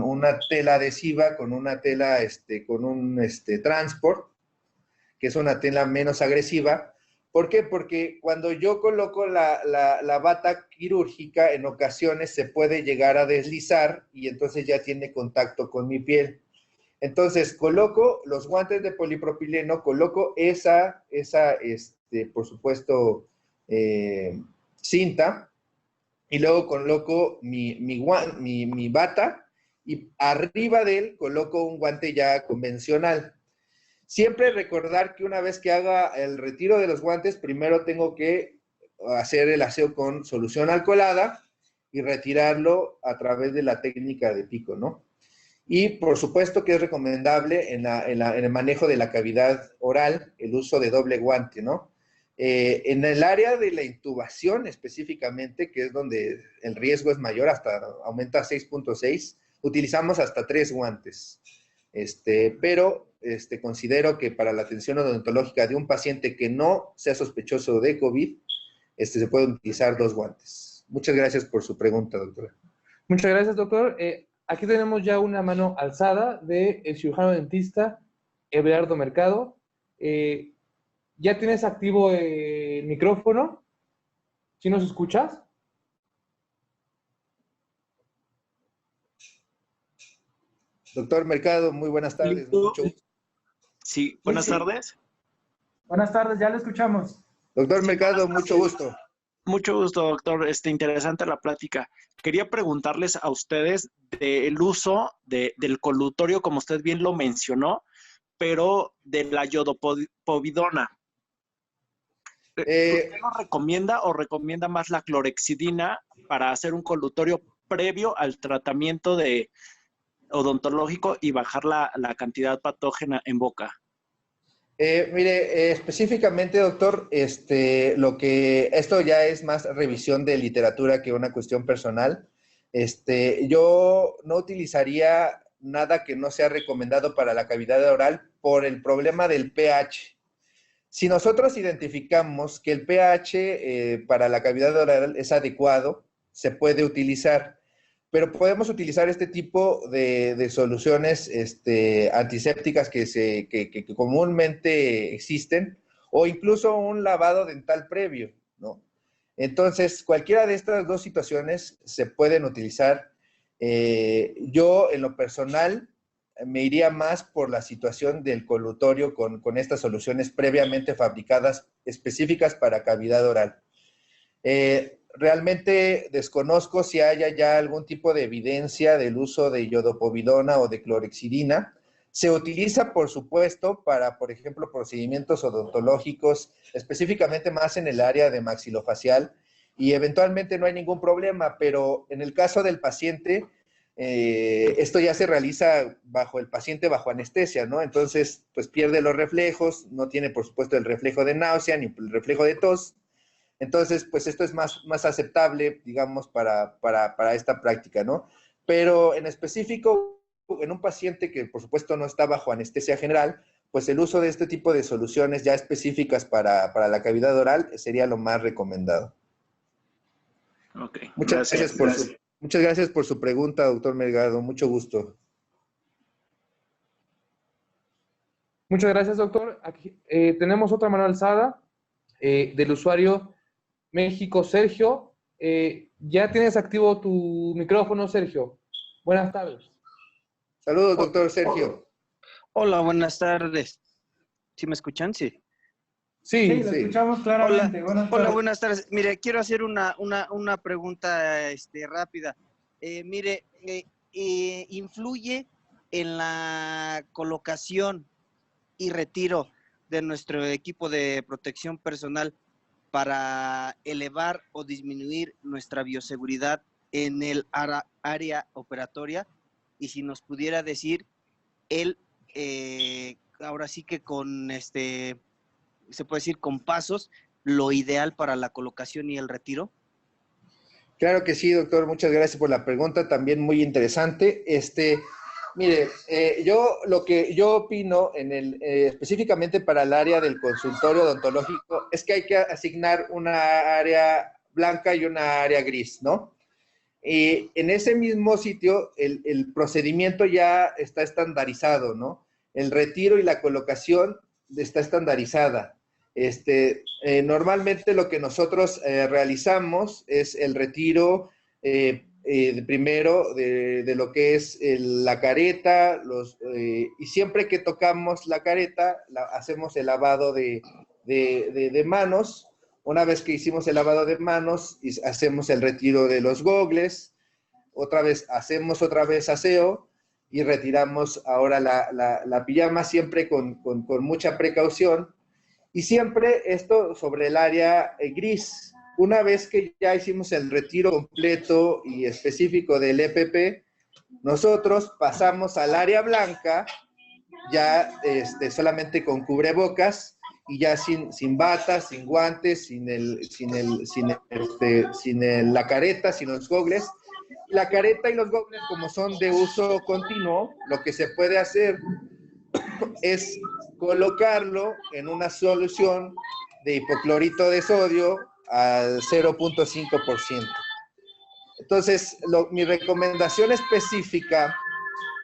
una tela adhesiva, con una tela, con un transport, que es una tela menos agresiva. ¿Por qué? Porque cuando yo coloco la bata quirúrgica, en ocasiones se puede llegar a deslizar y entonces ya tiene contacto con mi piel. Entonces, coloco los guantes de polipropileno, coloco esa por supuesto, cinta, y luego coloco mi bata, y arriba de él coloco un guante ya convencional. Siempre recordar que una vez que haga el retiro de los guantes, primero tengo que hacer el aseo con solución alcoholada y retirarlo a través de la técnica de pico, ¿no? Y por supuesto que es recomendable en el manejo de la cavidad oral el uso de doble guante, ¿no? En el área de la intubación específicamente, que es donde el riesgo es mayor, hasta aumenta a 6.6, utilizamos hasta 3 guantes. Pero considero que para la atención odontológica de un paciente que no sea sospechoso de COVID, se pueden utilizar 2 guantes. Muchas gracias por su pregunta, doctora. Muchas gracias, doctor. Aquí tenemos ya una mano alzada del cirujano dentista Everardo Mercado. ¿Ya tienes activo el micrófono? ¿Sí nos escuchas? Doctor Mercado, muy buenas tardes. Mucho gusto. Sí, buenas tardes. Buenas tardes, ya lo escuchamos. Doctor Mercado, mucho gusto. Mucho gusto, doctor. Interesante la plática. Quería preguntarles a ustedes del uso del colutorio, como usted bien lo mencionó, pero de la iodopovidona. ¿Usted lo recomienda o recomienda más la clorexidina para hacer un colutorio previo al tratamiento odontológico y bajar la cantidad patógena en boca? Mire, específicamente, doctor, esto ya es más revisión de literatura que una cuestión personal. Yo no utilizaría nada que no sea recomendado para la cavidad oral por el problema del pH. Si nosotros identificamos que el pH para la cavidad oral es adecuado, se puede utilizar, pero podemos utilizar este tipo de soluciones antisépticas que comúnmente existen, o incluso un lavado dental previo, ¿no? Entonces, cualquiera de estas dos situaciones se pueden utilizar. Yo, en lo personal, me iría más por la situación del colutorio con estas soluciones previamente fabricadas específicas para cavidad oral. Realmente desconozco si haya ya algún tipo de evidencia del uso de iodopovidona o de clorexidina. Se utiliza, por supuesto, para, por ejemplo, procedimientos odontológicos, específicamente más en el área de maxilofacial, y eventualmente no hay ningún problema, pero en el caso del paciente, esto ya se realiza el paciente bajo anestesia, ¿no? Entonces, pues pierde los reflejos, no tiene, por supuesto, el reflejo de náusea ni el reflejo de tos. Entonces, pues esto es más aceptable, digamos, para esta práctica, ¿no? Pero en específico, en un paciente que, por supuesto, no está bajo anestesia general, pues el uso de este tipo de soluciones ya específicas para la cavidad oral sería lo más recomendado. Ok, Muchas gracias por su pregunta, doctor Melgado. Mucho gusto. Muchas gracias, doctor. Aquí, tenemos otra mano alzada del usuario México, Sergio. Ya tienes activo tu micrófono, Sergio. Buenas tardes. Saludos, doctor Sergio. Hola, buenas tardes. ¿Sí me escuchan? Sí. Sí, lo escuchamos claramente. Hola, buenas tardes. Mire, quiero hacer una pregunta rápida. ¿Influye en la colocación y retiro de nuestro equipo de protección personal para elevar o disminuir nuestra bioseguridad en el área operatoria? Y si nos pudiera decir, ahora sí que se puede decir con pasos, lo ideal para la colocación y el retiro. Claro que sí, doctor. Muchas gracias por la pregunta, también muy interesante. Mire, lo que yo opino específicamente para el área del consultorio odontológico es que hay que asignar una área blanca y una área gris, ¿no? Y en ese mismo sitio el procedimiento ya está estandarizado, ¿no? El retiro y la colocación está estandarizada. Normalmente lo que nosotros realizamos es el retiro primero de lo que es la careta, y siempre que tocamos la careta, hacemos el lavado de manos. Una vez que hicimos el lavado de manos, hacemos el retiro de los gogles, hacemos otra vez aseo y retiramos ahora la pijama, siempre con mucha precaución. Y siempre esto sobre el área gris. Una vez que ya hicimos el retiro completo y específico del EPP, nosotros pasamos al área blanca, ya solamente con cubrebocas y ya sin batas, sin guantes, sin la careta, sin los gogles. La careta y los gogles, como son de uso continuo, lo que se puede hacer es colocarlo en una solución de hipoclorito de sodio al 0.5%. Entonces, mi recomendación específica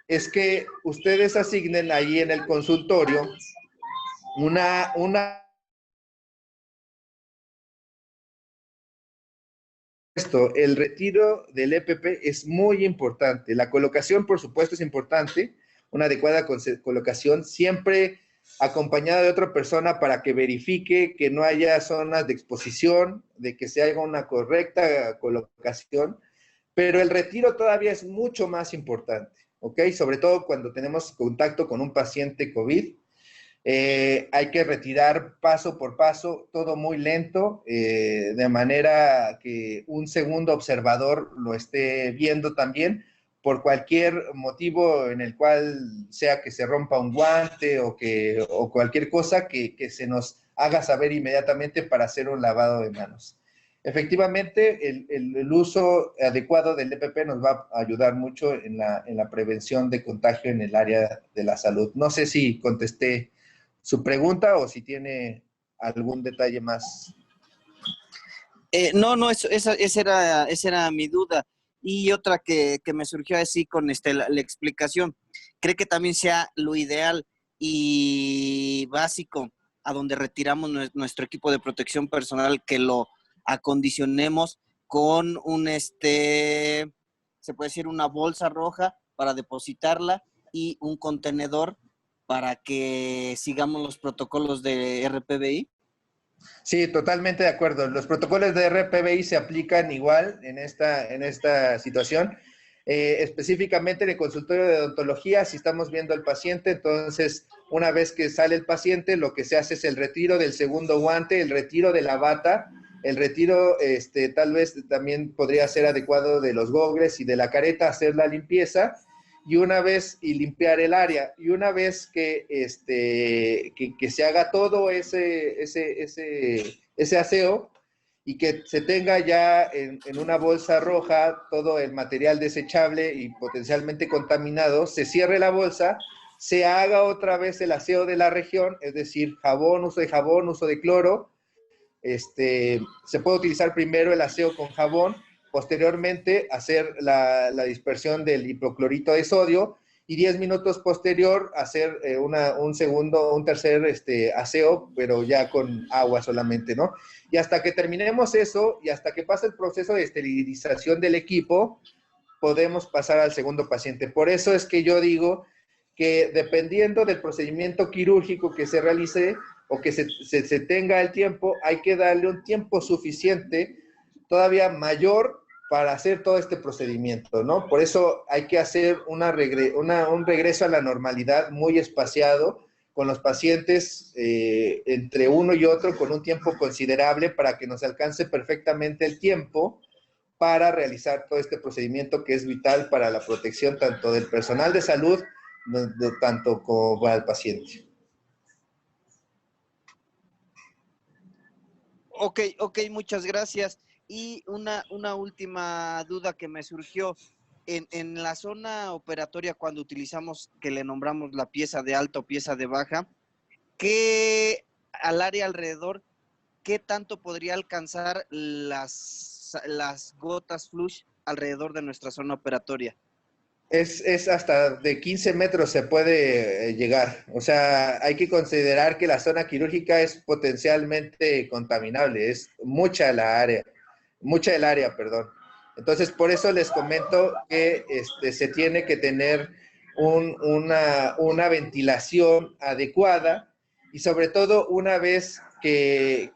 es que ustedes asignen ahí en el consultorio el retiro del EPP es muy importante. La colocación, por supuesto, es importante. Una adecuada colocación siempre acompañado de otra persona para que verifique que no haya zonas de exposición, de que se haga una correcta colocación, pero el retiro todavía es mucho más importante, ¿ok? Sobre todo cuando tenemos contacto con un paciente COVID. Hay que retirar paso por paso, todo muy lento, de manera que un segundo observador lo esté viendo también, por cualquier motivo en el cual sea que se rompa un guante o cualquier cosa que se nos haga saber inmediatamente para hacer un lavado de manos. Efectivamente, el uso adecuado del EPP nos va a ayudar mucho en la prevención de contagio en el área de la salud. No sé si contesté su pregunta o si tiene algún detalle más. No, esa era mi duda. Y otra que me surgió así con la explicación. ¿Cree que también sea lo ideal y básico a donde retiramos nuestro equipo de protección personal, que lo acondicionemos con se puede decir una bolsa roja para depositarla y un contenedor para que sigamos los protocolos de RPBI? Sí, totalmente de acuerdo. Los protocolos de RPBI se aplican igual en esta situación. Específicamente en el consultorio de odontología, si estamos viendo al paciente, entonces una vez que sale el paciente, lo que se hace es el retiro del segundo guante, el retiro de la bata, el retiro tal vez también podría ser adecuado de los gogles y de la careta, hacer la limpieza y limpiar el área. Y una vez que se haga todo ese aseo y que se tenga ya en una bolsa roja todo el material desechable y potencialmente contaminado, se cierre la bolsa, se haga otra vez el aseo de la región, es decir, jabón, uso de cloro. Se puede utilizar primero el aseo con jabón, posteriormente hacer la dispersión del hipoclorito de sodio y 10 minutos posterior hacer un tercer aseo, pero ya con agua solamente, ¿no? Y hasta que terminemos eso y hasta que pase el proceso de esterilización del equipo, podemos pasar al segundo paciente. Por eso es que yo digo que dependiendo del procedimiento quirúrgico que se realice o que se tenga el tiempo, hay que darle un tiempo suficiente, todavía mayor, para hacer todo este procedimiento, ¿no? Por eso hay que hacer un regreso a la normalidad muy espaciado con los pacientes entre uno y otro con un tiempo considerable para que nos alcance perfectamente el tiempo para realizar todo este procedimiento que es vital para la protección tanto del personal de salud, tanto como para el paciente. Ok, muchas gracias. Y una última duda que me surgió. En la zona operatoria, cuando utilizamos, que le nombramos la pieza de alta o pieza de baja, ¿qué al área alrededor, qué tanto podría alcanzar las gotas flush alrededor de nuestra zona operatoria? Es hasta de 15 metros se puede llegar. O sea, hay que considerar que la zona quirúrgica es potencialmente contaminable. Es mucha el área, perdón. Entonces, por eso les comento que se tiene que tener una ventilación adecuada y sobre todo una vez que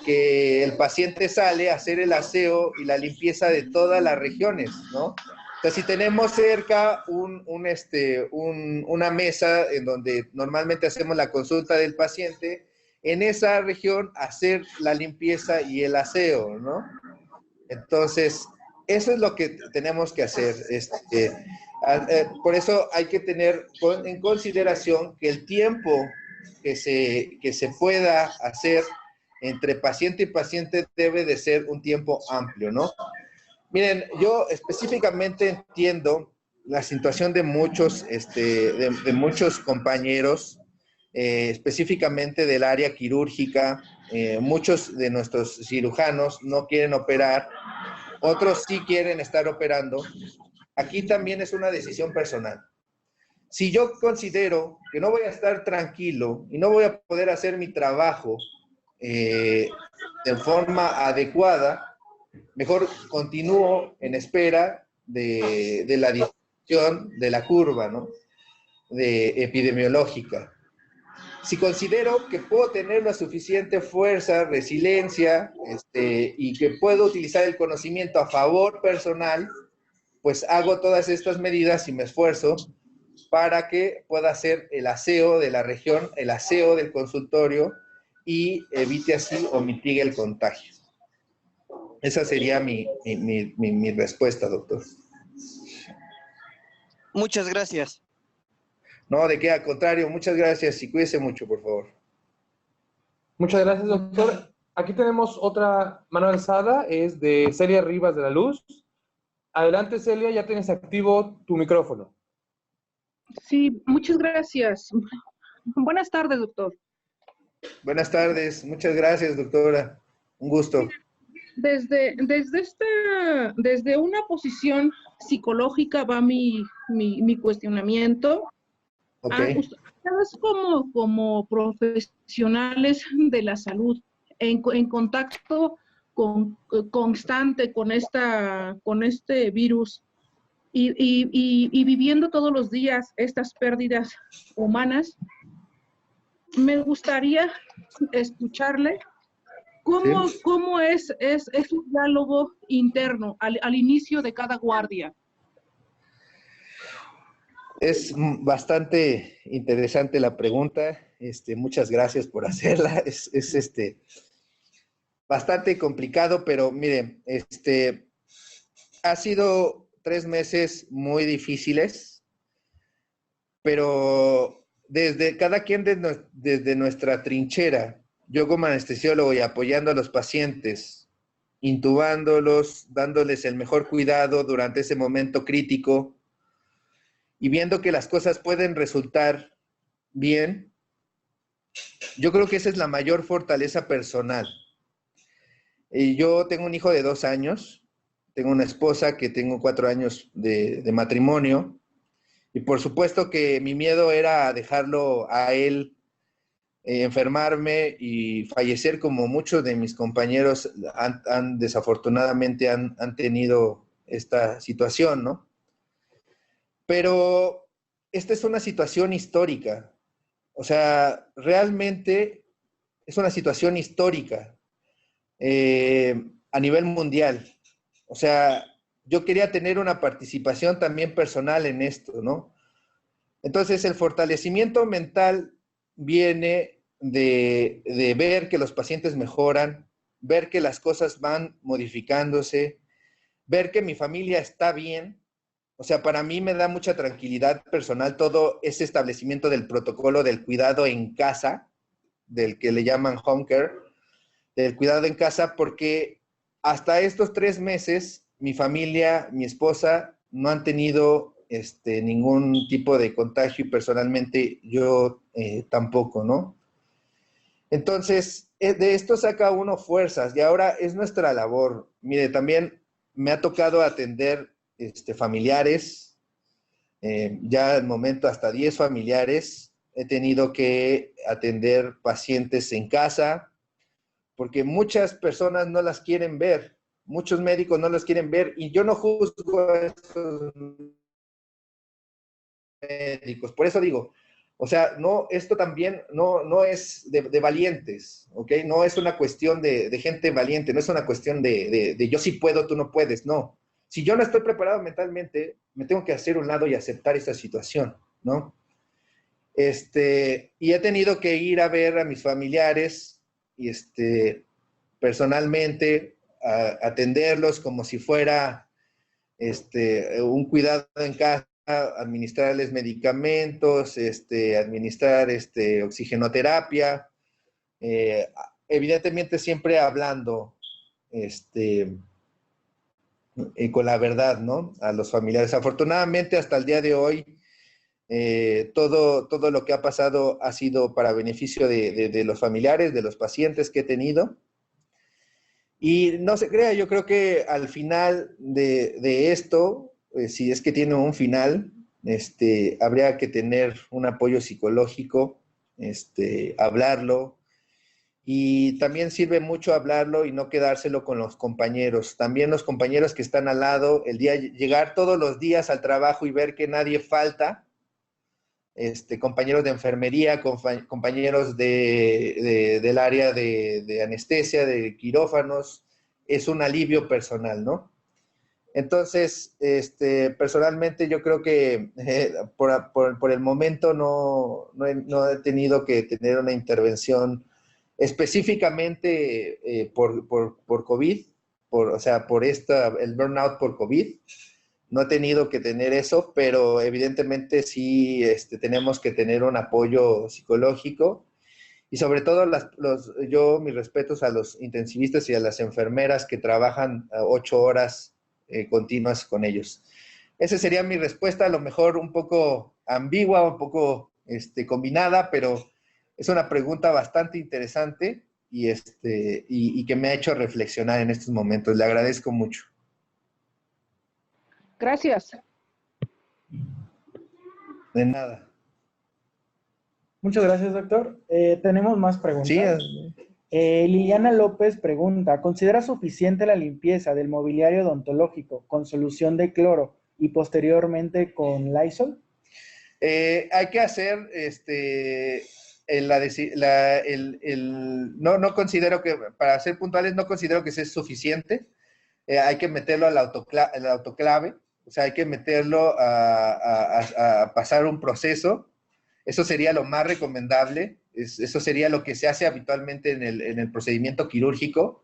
el paciente sale a hacer el aseo y la limpieza de todas las regiones, ¿no? O sea, si tenemos cerca una mesa en donde normalmente hacemos la consulta del paciente, en esa región hacer la limpieza y el aseo, ¿no? Entonces, eso es lo que tenemos que hacer. Por eso hay que tener en consideración que el tiempo que se pueda hacer entre paciente y paciente debe de ser un tiempo amplio, ¿no? Miren, yo específicamente entiendo la situación de muchos compañeros, específicamente del área quirúrgica. Muchos de nuestros cirujanos no quieren operar, otros sí quieren estar operando. Aquí también es una decisión personal. Si yo considero que no voy a estar tranquilo y no voy a poder hacer mi trabajo de forma adecuada, mejor continúo en espera de la disminución de la curva, ¿no? epidemiológica. Si considero que puedo tener la suficiente fuerza, resiliencia, y que puedo utilizar el conocimiento a favor personal, pues hago todas estas medidas y me esfuerzo para que pueda hacer el aseo de la región, el aseo del consultorio y evite así o mitigue el contagio. Esa sería mi respuesta, doctor. Muchas gracias. No, de qué, al contrario, muchas gracias y cuídese mucho, por favor. Muchas gracias, doctor. Aquí tenemos otra mano alzada, es de Celia Rivas de la Luz. Adelante, Celia, ya tienes activo tu micrófono. Sí, muchas gracias. Buenas tardes, doctor. Buenas tardes, muchas gracias, doctora. Un gusto. Desde una posición psicológica va mi cuestionamiento. Okay. Ustedes como profesionales de la salud, en contacto constante con este virus y viviendo todos los días estas pérdidas humanas, me gustaría escucharle cómo es un diálogo interno al inicio de cada guardia. Es bastante interesante la pregunta. Muchas gracias por hacerla. Es bastante complicado, pero miren, ha sido 3 meses muy difíciles, pero desde cada quien desde nuestra trinchera, yo como anestesiólogo y apoyando a los pacientes, intubándolos, dándoles el mejor cuidado durante ese momento crítico, y viendo que las cosas pueden resultar bien, yo creo que esa es la mayor fortaleza personal. Yo tengo un hijo de 2 años, tengo una esposa que tengo 4 años de matrimonio, y por supuesto que mi miedo era dejarlo a él enfermarme y fallecer como muchos de mis compañeros desafortunadamente han tenido esta situación, ¿no? Pero esta es una situación histórica, o sea, realmente es una situación histórica a nivel mundial. O sea, yo quería tener una participación también personal en esto, ¿no? Entonces, el fortalecimiento mental viene de ver que los pacientes mejoran, ver que las cosas van modificándose, ver que mi familia está bien. O sea, para mí me da mucha tranquilidad personal todo ese establecimiento del protocolo del cuidado en casa, del que le llaman home care, del cuidado en casa, porque hasta estos 3 meses mi familia, mi esposa, no han tenido ningún tipo de contagio y personalmente yo tampoco, ¿no? Entonces, de esto saca uno fuerzas y ahora es nuestra labor. Mire, también me ha tocado atender familiares, ya al momento hasta 10 familiares. He tenido que atender pacientes en casa porque muchas personas no las quieren ver, muchos médicos no los quieren ver y yo no juzgo a esos médicos. Por eso digo, o sea, no, esto también no es de valientes, ¿ok? No es una cuestión de gente valiente, no es una cuestión de yo sí puedo, tú no puedes, no. Si yo no estoy preparado mentalmente, me tengo que hacer un lado y aceptar esta situación, ¿no? Y he tenido que ir a ver a mis familiares y personalmente atenderlos como si fuera un cuidado en casa, administrarles medicamentos, administrar oxigenoterapia, evidentemente siempre hablando con la verdad, ¿no? A los familiares. Afortunadamente, hasta el día de hoy, todo lo que ha pasado ha sido para beneficio de los familiares, de los pacientes que he tenido. Y no se crea, yo creo que al final de esto, si es que tiene un final, habría que tener un apoyo psicológico, hablarlo. Y también sirve mucho hablarlo y no quedárselo con los compañeros. También los compañeros que están al lado, llegar todos los días al trabajo y ver que nadie falta, compañeros de enfermería, compañeros del área de anestesia, de quirófanos. Es un alivio personal, ¿no? Entonces, personalmente yo creo que por el momento no he tenido que tener una intervención específicamente por COVID, o sea, el burnout por COVID. No he tenido que tener eso, pero evidentemente sí tenemos que tener un apoyo psicológico y sobre todo mis respetos a los intensivistas y a las enfermeras que trabajan 8 horas continuas con ellos. Esa sería mi respuesta, a lo mejor un poco ambigua, un poco combinada, pero es una pregunta bastante interesante y que me ha hecho reflexionar en estos momentos. Le agradezco mucho. Gracias. De nada. Muchas gracias, doctor. Tenemos más preguntas. Sí. Liliana López pregunta, ¿considera suficiente la limpieza del mobiliario odontológico con solución de cloro y posteriormente con Lysol? Hay que hacer, no considero que, para ser puntuales, no considero que sea suficiente. Hay que meterlo al autoclave, o sea, hay que meterlo a pasar un proceso. Eso sería lo más recomendable. Eso sería lo que se hace habitualmente en el procedimiento quirúrgico.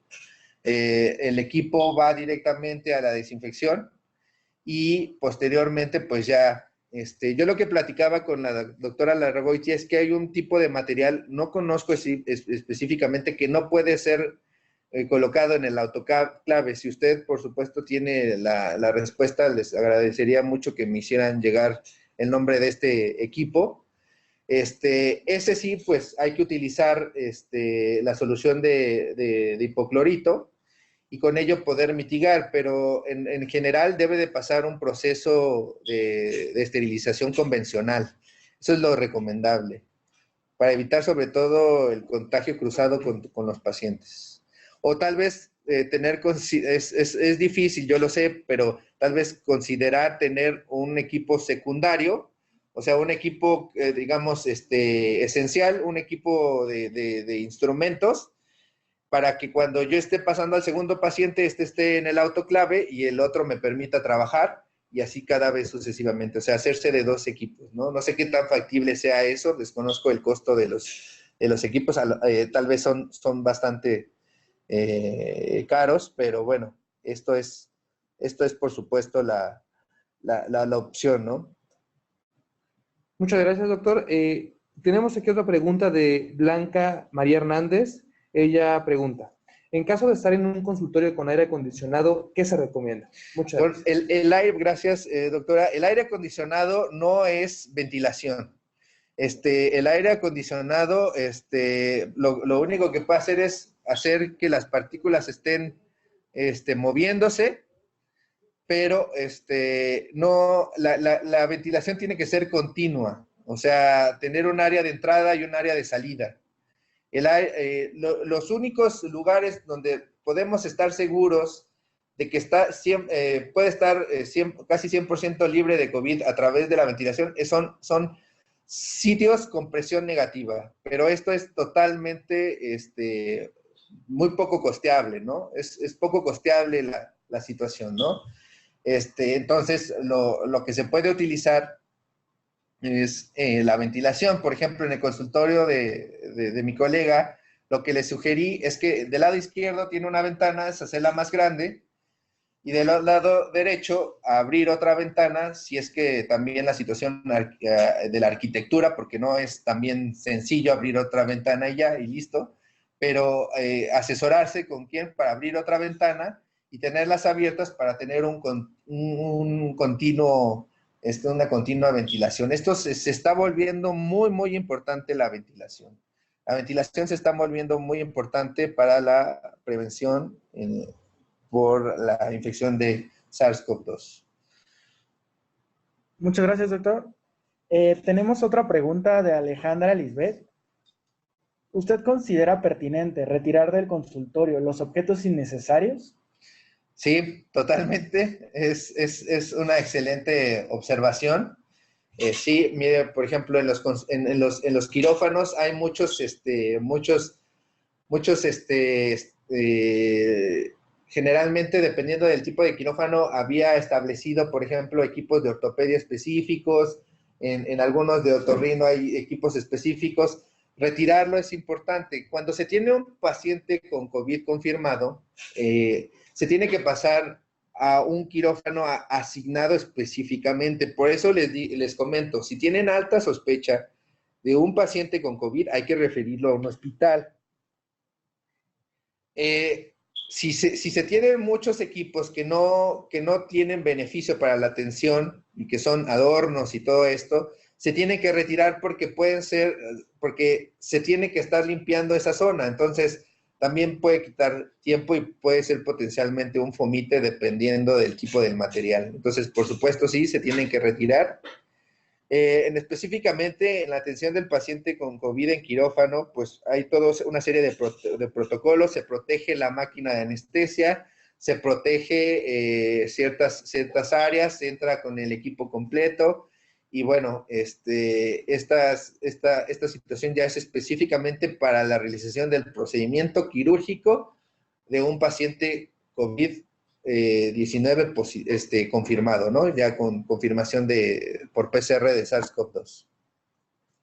El equipo va directamente a la desinfección y posteriormente, pues ya, yo lo que platicaba con la doctora Larragoitia es que hay un tipo de material, no conozco específicamente, que no puede ser colocado en el autoclave. Si usted, por supuesto, tiene la respuesta, les agradecería mucho que me hicieran llegar el nombre de este equipo. Ese sí, pues hay que utilizar la solución de hipoclorito y con ello poder mitigar, pero en general debe de pasar un proceso de esterilización convencional. Eso es lo recomendable, para evitar sobre todo el contagio cruzado con los pacientes. O tal vez es difícil, yo lo sé, pero tal vez considerar tener un equipo secundario, o sea, un equipo, digamos, esencial, un equipo de instrumentos, para que cuando yo esté pasando al segundo paciente, esté en el autoclave y el otro me permita trabajar, y así cada vez sucesivamente. O sea, hacerse de 2 equipos, ¿no? No sé qué tan factible sea eso, desconozco el costo de los equipos, tal vez son bastante caros, pero bueno, esto es por supuesto la opción, ¿no? Muchas gracias, doctor. Tenemos aquí otra pregunta de Blanca María Hernández. Ella pregunta, en caso de estar en un consultorio con aire acondicionado, ¿qué se recomienda? Muchas gracias. El aire, gracias, doctora. El aire acondicionado no es ventilación. El aire acondicionado, lo único que puede hacer es hacer que las partículas estén moviéndose, pero no, la ventilación tiene que ser continua, o sea, tener un área de entrada y un área de salida. Los únicos lugares donde podemos estar seguros de que puede estar casi 100% libre de COVID a través de la ventilación son sitios con presión negativa, pero esto es totalmente muy poco costeable, ¿no? Es poco costeable la situación, ¿no? Entonces, lo que se puede utilizar es la ventilación. Por ejemplo, en el consultorio de mi colega, lo que le sugerí es que del lado izquierdo tiene una ventana, es hacerla más grande, y del lado derecho abrir otra ventana, si es que también la situación de la arquitectura, porque no es también sencillo abrir otra ventana y ya, y listo, pero asesorarse con quién para abrir otra ventana y tenerlas abiertas para tener un continuo, una continua ventilación. Esto se está volviendo muy, muy importante, la ventilación. La ventilación se está volviendo muy importante para la prevención por la infección de SARS-CoV-2. Muchas gracias, doctor. Tenemos otra pregunta de Alejandra Lisbeth. ¿Usted considera pertinente retirar del consultorio los objetos innecesarios? Sí, totalmente. Es una excelente observación. Sí, mire, por ejemplo, en los quirófanos hay generalmente, dependiendo del tipo de quirófano, había establecido, por ejemplo, equipos de ortopedia específicos, en algunos de otorrino hay equipos específicos. Retirarlo es importante. Cuando se tiene un paciente con COVID confirmado, se tiene que pasar a un quirófano asignado específicamente. Por eso les comento, si tienen alta sospecha de un paciente con COVID, hay que referirlo a un hospital. Si se tienen muchos equipos que no tienen beneficio para la atención y que son adornos y todo esto, se tienen que retirar porque se tiene que estar limpiando esa zona. Entonces, también puede quitar tiempo y puede ser potencialmente un fomite dependiendo del tipo del material. Entonces, por supuesto, sí, se tienen que retirar. Específicamente en la atención del paciente con COVID en quirófano, pues hay toda una serie de protocolos, se protege la máquina de anestesia, se protege ciertas áreas, se entra con el equipo completo y bueno, esta situación ya es específicamente para la realización del procedimiento quirúrgico de un paciente COVID 19 confirmado, ¿no? Ya con confirmación por PCR de SARS-CoV-2.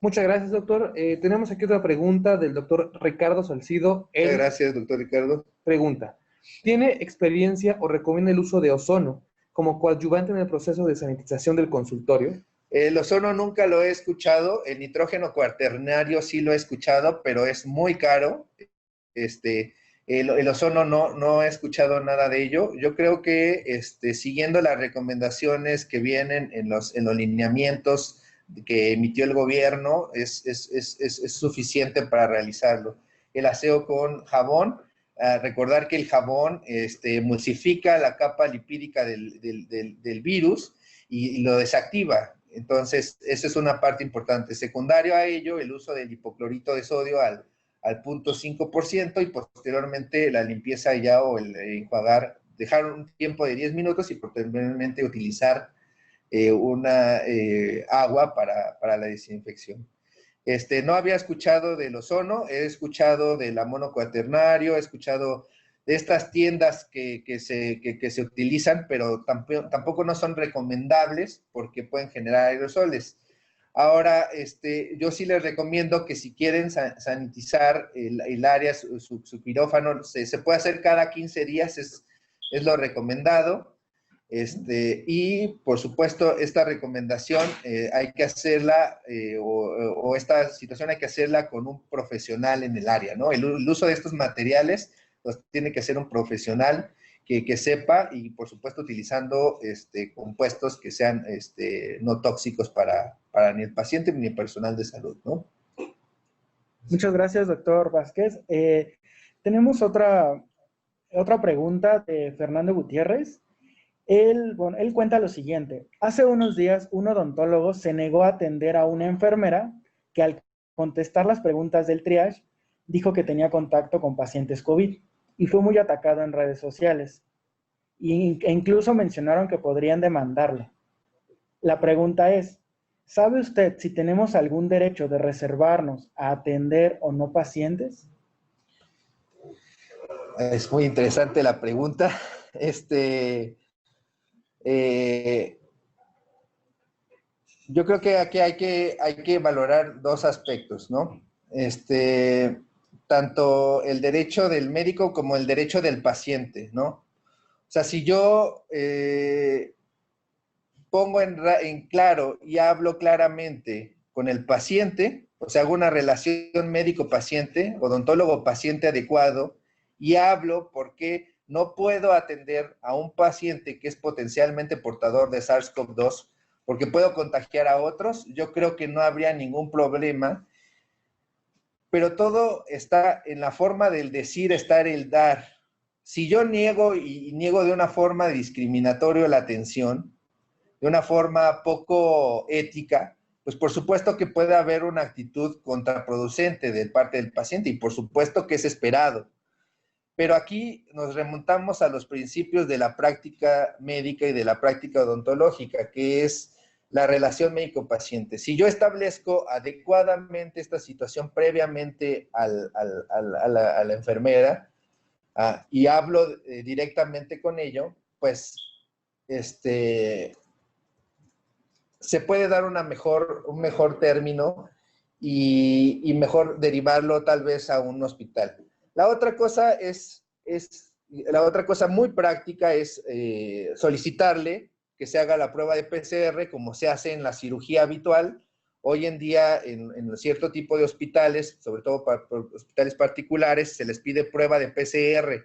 Muchas gracias, doctor. Tenemos aquí otra pregunta del doctor Ricardo Salcido. Muchas gracias, doctor Ricardo. Pregunta, ¿tiene experiencia o recomienda el uso de ozono como coadyuvante en el proceso de sanitización del consultorio? El ozono nunca lo he escuchado, el nitrógeno cuaternario sí lo he escuchado, pero es muy caro. El ozono no he escuchado nada de ello. Yo creo que siguiendo las recomendaciones que vienen en los lineamientos que emitió el gobierno, es suficiente para realizarlo. El aseo con jabón, recordar que el jabón emulsifica la capa lipídica del virus y lo desactiva. Entonces, esa es una parte importante. Secundario a ello, el uso del hipoclorito de sodio al 0.5% y posteriormente la limpieza ya o el enjuagar, dejar un tiempo de 10 minutos y posteriormente utilizar una agua para la desinfección. No había escuchado del ozono, he escuchado del amono cuaternario, he escuchado de estas tiendas que se utilizan, pero tampoco no son recomendables porque pueden generar aerosoles. Ahora, yo sí les recomiendo que si quieren sanitizar el área, su quirófano, se puede hacer cada 15 días, es lo recomendado. Y, por supuesto, esta recomendación hay que hacerla, o esta situación hay que hacerla con un profesional en el área, ¿no? El uso de estos materiales los tiene que hacer un profesional que sepa y, por supuesto, utilizando compuestos que sean no tóxicos para ni el paciente ni el personal de salud, ¿no? Muchas gracias, doctor Vázquez. Tenemos otra pregunta de Fernando Gutiérrez. Él cuenta lo siguiente. Hace unos días, un odontólogo se negó a atender a una enfermera que al contestar las preguntas del triage, dijo que tenía contacto con pacientes COVID y fue muy atacado en redes sociales. E incluso mencionaron que podrían demandarle. La pregunta es, ¿sabe usted si tenemos algún derecho de reservarnos a atender o no pacientes? Es muy interesante la pregunta. Yo creo que aquí hay que valorar dos aspectos, ¿no? Tanto el derecho del médico como el derecho del paciente, ¿no? O sea, si yo pongo en claro y hablo claramente con el paciente, o sea, hago una relación médico-paciente, odontólogo-paciente adecuado, y hablo porque no puedo atender a un paciente que es potencialmente portador de SARS-CoV-2 porque puedo contagiar a otros, yo creo que no habría ningún problema, pero todo está en la forma del decir, está el dar. Si yo niego y niego de una forma discriminatoria la atención, de una forma poco ética, pues por supuesto que puede haber una actitud contraproducente de parte del paciente y por supuesto que es esperado. Pero aquí nos remontamos a los principios de la práctica médica y de la práctica odontológica, que es la relación médico-paciente. Si yo establezco adecuadamente esta situación previamente a la enfermera y hablo directamente con ello, pues se puede dar un mejor término y mejor derivarlo tal vez a un hospital. La otra cosa la otra cosa muy práctica es solicitarle que se haga la prueba de PCR como se hace en la cirugía habitual. Hoy en día en cierto tipo de hospitales, sobre todo para hospitales particulares, se les pide prueba de PCR.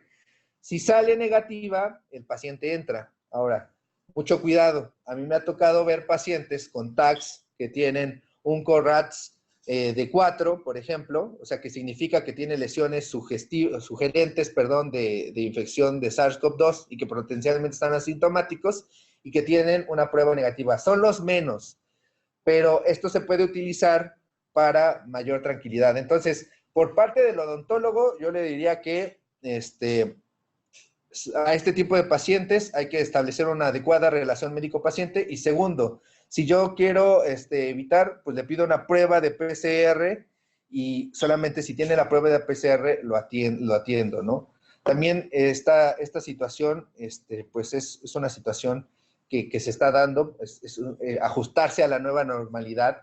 Si sale negativa, el paciente entra. Ahora, mucho cuidado. A mí me ha tocado ver pacientes con TACs que tienen un CORATS de 4, por ejemplo, o sea, que significa que tiene lesiones sugerentes, de infección de SARS-CoV-2 y que potencialmente están asintomáticos y que tienen una prueba negativa. Son los menos, pero esto se puede utilizar para mayor tranquilidad. Entonces, por parte del odontólogo, yo le diría que a este tipo de pacientes hay que establecer una adecuada relación médico-paciente. Y segundo, si yo quiero evitar, pues le pido una prueba de PCR y solamente si tiene la prueba de PCR lo atiendo, ¿no? También esta situación, pues es una situación que se está dando, ajustarse a la nueva normalidad.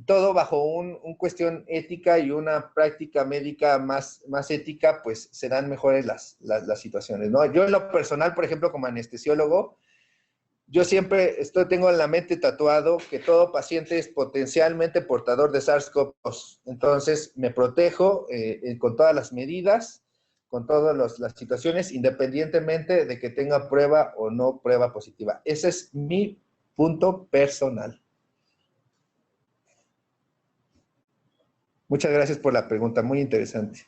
Todo bajo una cuestión ética y una práctica médica más ética, pues serán mejores las situaciones, ¿no? Yo en lo personal, por ejemplo, como anestesiólogo, yo siempre tengo en la mente tatuado que todo paciente es potencialmente portador de SARS-CoV-2. Entonces, me protejo con todas las medidas, con todas las situaciones, independientemente de que tenga prueba o no prueba positiva. Ese es mi punto personal. Muchas gracias por la pregunta, muy interesante.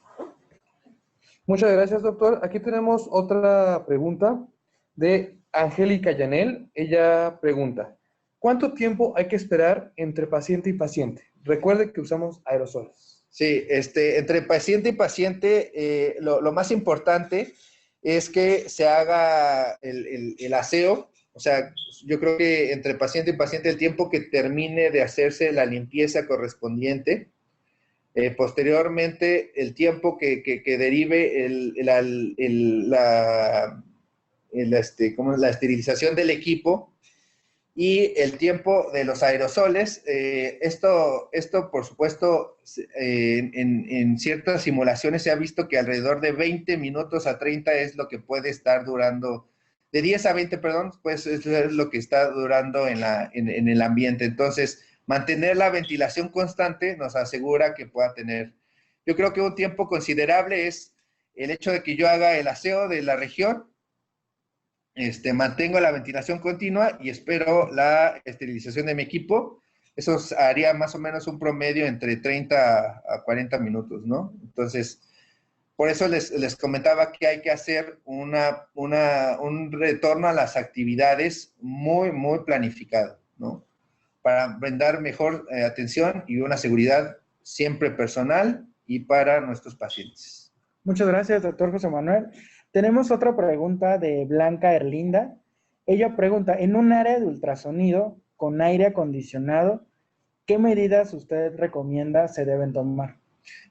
Muchas gracias, doctor. Aquí tenemos otra pregunta de Angélica Yanel. Ella pregunta, ¿cuánto tiempo hay que esperar entre paciente y paciente? Recuerde que usamos aerosoles. Sí, entre paciente y paciente, lo más importante es que se haga el aseo. O sea, yo creo que entre paciente y paciente el tiempo que termine de hacerse la limpieza correspondiente, posteriormente el tiempo que derive la esterilización del equipo y el tiempo de los aerosoles. Esto por supuesto, en ciertas simulaciones se ha visto que alrededor de 20 minutos a 30 es lo que puede estar durando, de 10 a 20, perdón, pues es lo que está durando en el ambiente. Entonces, mantener la ventilación constante nos asegura que pueda tener, yo creo que un tiempo considerable es el hecho de que yo haga el aseo de la región, mantengo la ventilación continua y espero la esterilización de mi equipo. Eso haría más o menos un promedio entre 30 a 40 minutos, ¿no? Entonces, por eso les comentaba que hay que hacer un retorno a las actividades muy, muy planificado, ¿no? Para brindar mejor atención y una seguridad siempre personal y para nuestros pacientes. Muchas gracias, doctor José Manuel. Tenemos otra pregunta de Blanca Erlinda. Ella pregunta, en un área de ultrasonido con aire acondicionado, ¿qué medidas usted recomienda se deben tomar?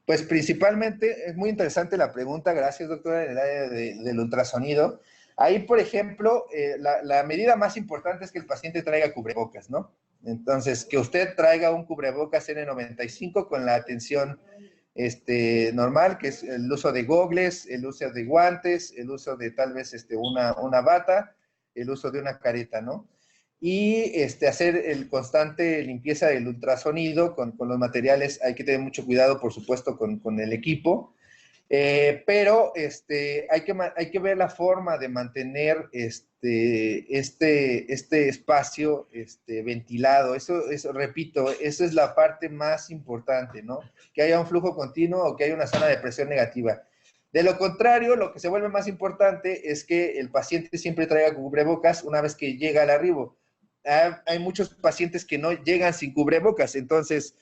Pues principalmente, es muy interesante la pregunta, gracias doctora, en el área del ultrasonido. Ahí, por ejemplo, la medida más importante es que el paciente traiga cubrebocas, ¿no? Entonces, que usted traiga un cubrebocas N95 con la atención normal, que es el uso de gogles, el uso de guantes, el uso de tal vez una bata, el uso de una careta, ¿no? Y hacer el constante limpieza del ultrasonido con los materiales. Hay que tener mucho cuidado, por supuesto, con el equipo. Pero hay que ver la forma de mantener este espacio ventilado. Eso, repito, esa es la parte más importante, ¿no? Que haya un flujo continuo o que haya una zona de presión negativa. De lo contrario, lo que se vuelve más importante es que el paciente siempre traiga cubrebocas una vez que llega al arribo. Hay muchos pacientes que no llegan sin cubrebocas, entonces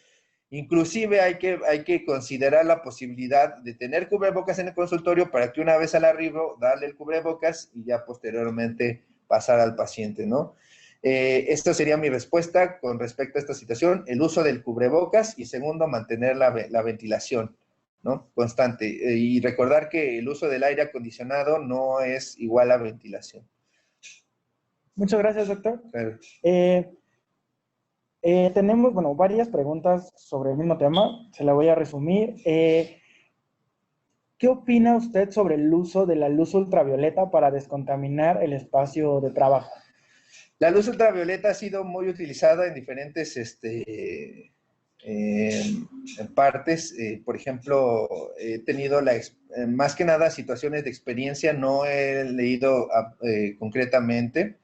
inclusive hay que considerar la posibilidad de tener cubrebocas en el consultorio para que una vez al arribo darle el cubrebocas y ya posteriormente pasar al paciente, ¿no? Esta sería mi respuesta con respecto a esta situación. El uso del cubrebocas y segundo, mantener la ventilación, ¿no? Constante. Y recordar que el uso del aire acondicionado no es igual a ventilación. Muchas gracias, doctor. Claro. Tenemos, bueno, varias preguntas sobre el mismo tema. Se la voy a resumir. ¿Qué opina usted sobre el uso de la luz ultravioleta para descontaminar el espacio de trabajo? La luz ultravioleta ha sido muy utilizada en diferentes partes. Por ejemplo, he tenido más que nada situaciones de experiencia, no he leído concretamente,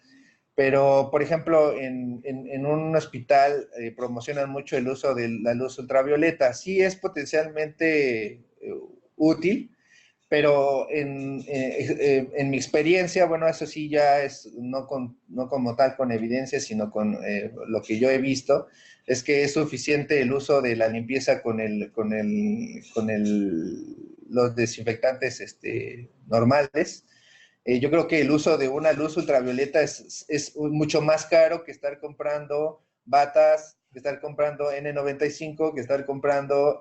pero por ejemplo, en un hospital promocionan mucho el uso de la luz ultravioleta. Sí es potencialmente útil, pero en mi experiencia, bueno, eso sí ya es no como tal con evidencia, sino con lo que yo he visto, es que es suficiente el uso de la limpieza con los desinfectantes normales. Yo creo que el uso de una luz ultravioleta es mucho más caro que estar comprando batas, que estar comprando N95, que estar comprando,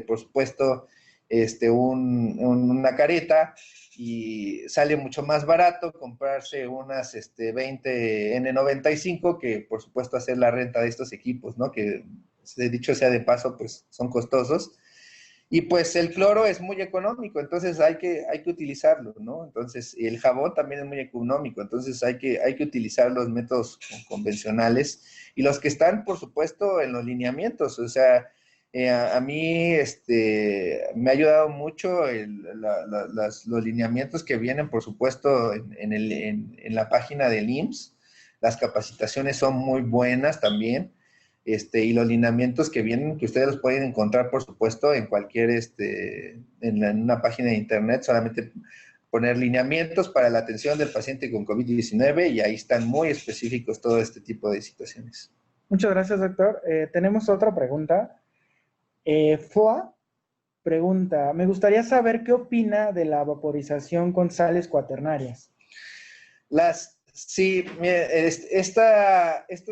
por supuesto, una careta, y sale mucho más barato comprarse unas 20 N95 que, por supuesto, hacer la renta de estos equipos, ¿no? Que, dicho sea de paso, pues son costosos. Y pues el cloro es muy económico, entonces hay que utilizarlo, ¿no? Entonces, y el jabón también es muy económico, entonces hay que utilizar los métodos convencionales y los que están, por supuesto, en los lineamientos. O sea, a mí me ha ayudado mucho los lineamientos que vienen, por supuesto, en la página del IMSS. Las capacitaciones son muy buenas también. Y los lineamientos que vienen, que ustedes los pueden encontrar, por supuesto, en cualquier, en una página de internet, solamente poner lineamientos para la atención del paciente con COVID-19 y ahí están muy específicos todo este tipo de situaciones. Muchas gracias, doctor. Tenemos otra pregunta. FOA pregunta, me gustaría saber qué opina de la vaporización con sales cuaternarias. Sí, este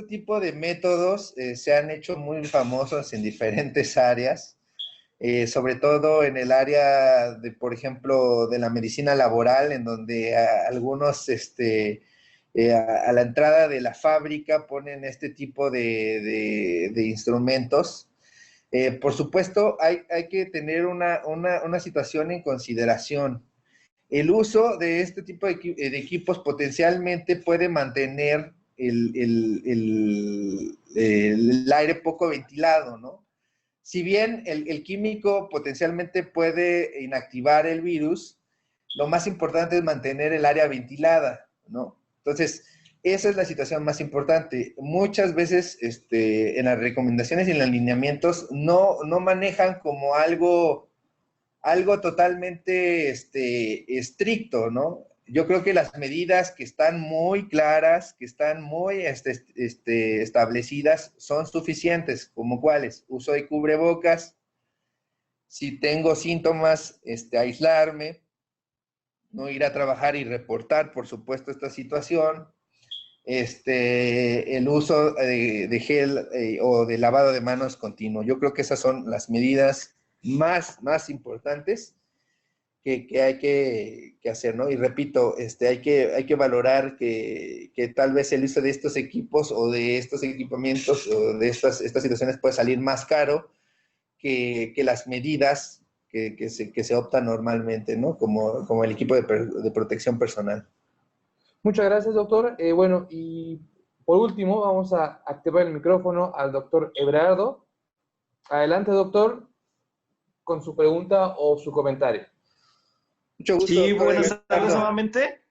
tipo de métodos se han hecho muy famosos en diferentes áreas, sobre todo en el área de, por ejemplo, de la medicina laboral, en donde algunos, a la entrada de la fábrica ponen este tipo de instrumentos. Por supuesto, hay que tener una situación en consideración. El uso de este tipo de equipos potencialmente puede mantener el aire poco ventilado, ¿no? Si bien el químico potencialmente puede inactivar el virus, lo más importante es mantener el área ventilada, ¿no? Entonces, esa es la situación más importante. Muchas veces en las recomendaciones y en los lineamientos no manejan como algo totalmente estricto, ¿no? Yo creo que las medidas que están muy claras, que están muy establecidas, son suficientes, como cuáles: uso de cubrebocas, si tengo síntomas, aislarme, no ir a trabajar y reportar, por supuesto, esta situación, el uso de gel o de lavado de manos continuo. Yo creo que esas son las medidas más importantes que hay que hacer, ¿no? Y repito, hay que valorar que tal vez el uso de estos equipos o de estos equipamientos o de estas situaciones puede salir más caro que las medidas que se optan normalmente, ¿no? Como el equipo de protección personal. Muchas gracias, doctor. Bueno, y por último, vamos a activar el micrófono al doctor Everardo. Adelante, doctor, con su pregunta o su comentario. Mucho gusto. Sí, buenas tardes nuevamente.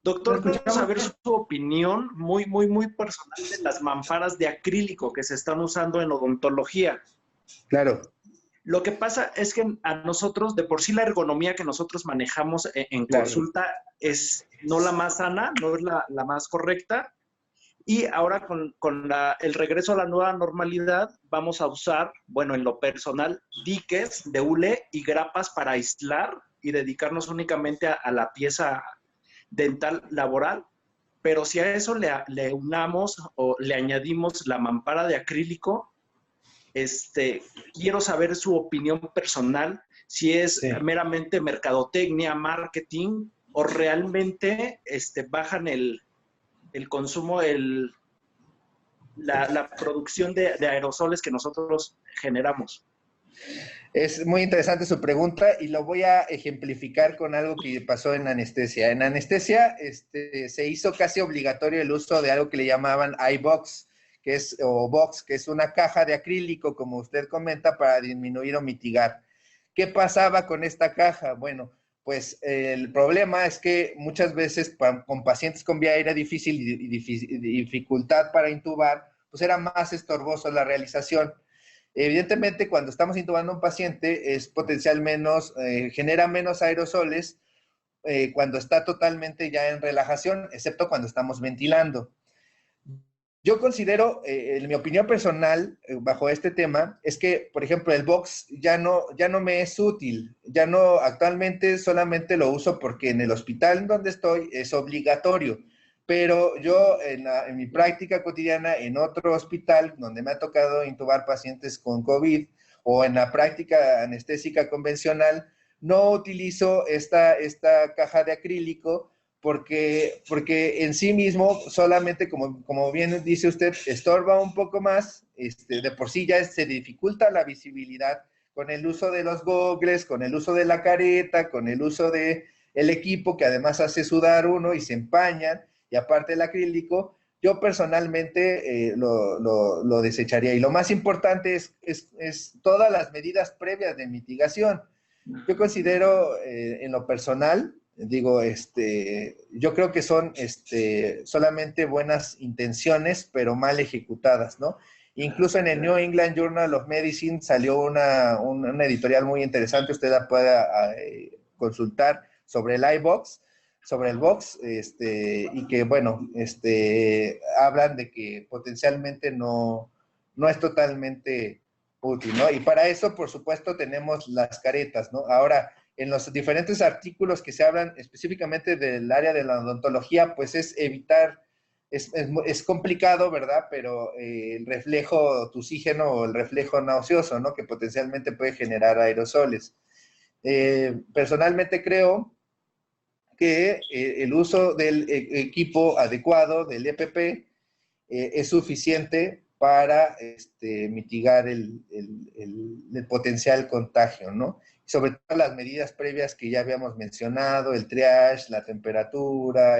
Doctor, quiero saber su opinión muy personal de las mamparas de acrílico que se están usando en odontología. Claro. Lo que pasa es que a nosotros, de por sí, la ergonomía que nosotros manejamos en consulta es no la más sana, no es la más correcta. Y ahora con el regreso a la nueva normalidad, vamos a usar, bueno, en lo personal, diques de hule y grapas para aislar y dedicarnos únicamente a la pieza dental laboral. pero si a eso le unamos o le añadimos la mampara de acrílico, quiero saber su opinión personal, si es meramente mercadotecnia, marketing, o realmente bajan el consumo, la producción de aerosoles que nosotros generamos. Es muy interesante su pregunta y lo voy a ejemplificar con algo que pasó en anestesia. En anestesia se hizo casi obligatorio el uso de algo que le llamaban iBox, o box, que es una caja de acrílico, como usted comenta, para disminuir o mitigar. ¿Qué pasaba con esta caja? Bueno, pues el problema es que muchas veces con pacientes con vía aérea difícil y dificultad para intubar, pues era más estorboso la realización. Evidentemente, cuando estamos intubando a un paciente, es genera menos aerosoles cuando está totalmente ya en relajación, excepto cuando estamos ventilando. Yo considero, en mi opinión personal, bajo este tema, es que, por ejemplo, el box ya no me es útil. Actualmente solamente lo uso porque en el hospital donde estoy es obligatorio. Pero yo en mi práctica cotidiana en otro hospital donde me ha tocado intubar pacientes con COVID o en la práctica anestésica convencional, no utilizo esta caja de acrílico porque en sí mismo solamente, como bien dice usted, estorba un poco más, de por sí ya se dificulta la visibilidad con el uso de los gogles, con el uso de la careta, con el uso del equipo que además hace sudar uno y se empañan, y aparte el acrílico, yo personalmente lo desecharía. Y lo más importante es todas las medidas previas de mitigación. Yo considero en lo personal, digo, yo creo que son solamente buenas intenciones, pero mal ejecutadas, ¿no? Incluso en el New England Journal of Medicine salió una editorial muy interesante, usted la puede consultar sobre el iBox, sobre el box, y que, bueno, hablan de que potencialmente no es totalmente útil, ¿no? Y para eso, por supuesto, tenemos las caretas, ¿no? Ahora, en los diferentes artículos que se hablan específicamente del área de la odontología, pues es evitar, es complicado, ¿verdad? Pero el reflejo tusígeno o el reflejo nauseoso, ¿no? Que potencialmente puede generar aerosoles. Personalmente creo que el uso del equipo adecuado, del EPP, es suficiente para mitigar el potencial contagio, ¿no? Sobre todo las medidas previas que ya habíamos mencionado, el triage, la temperatura,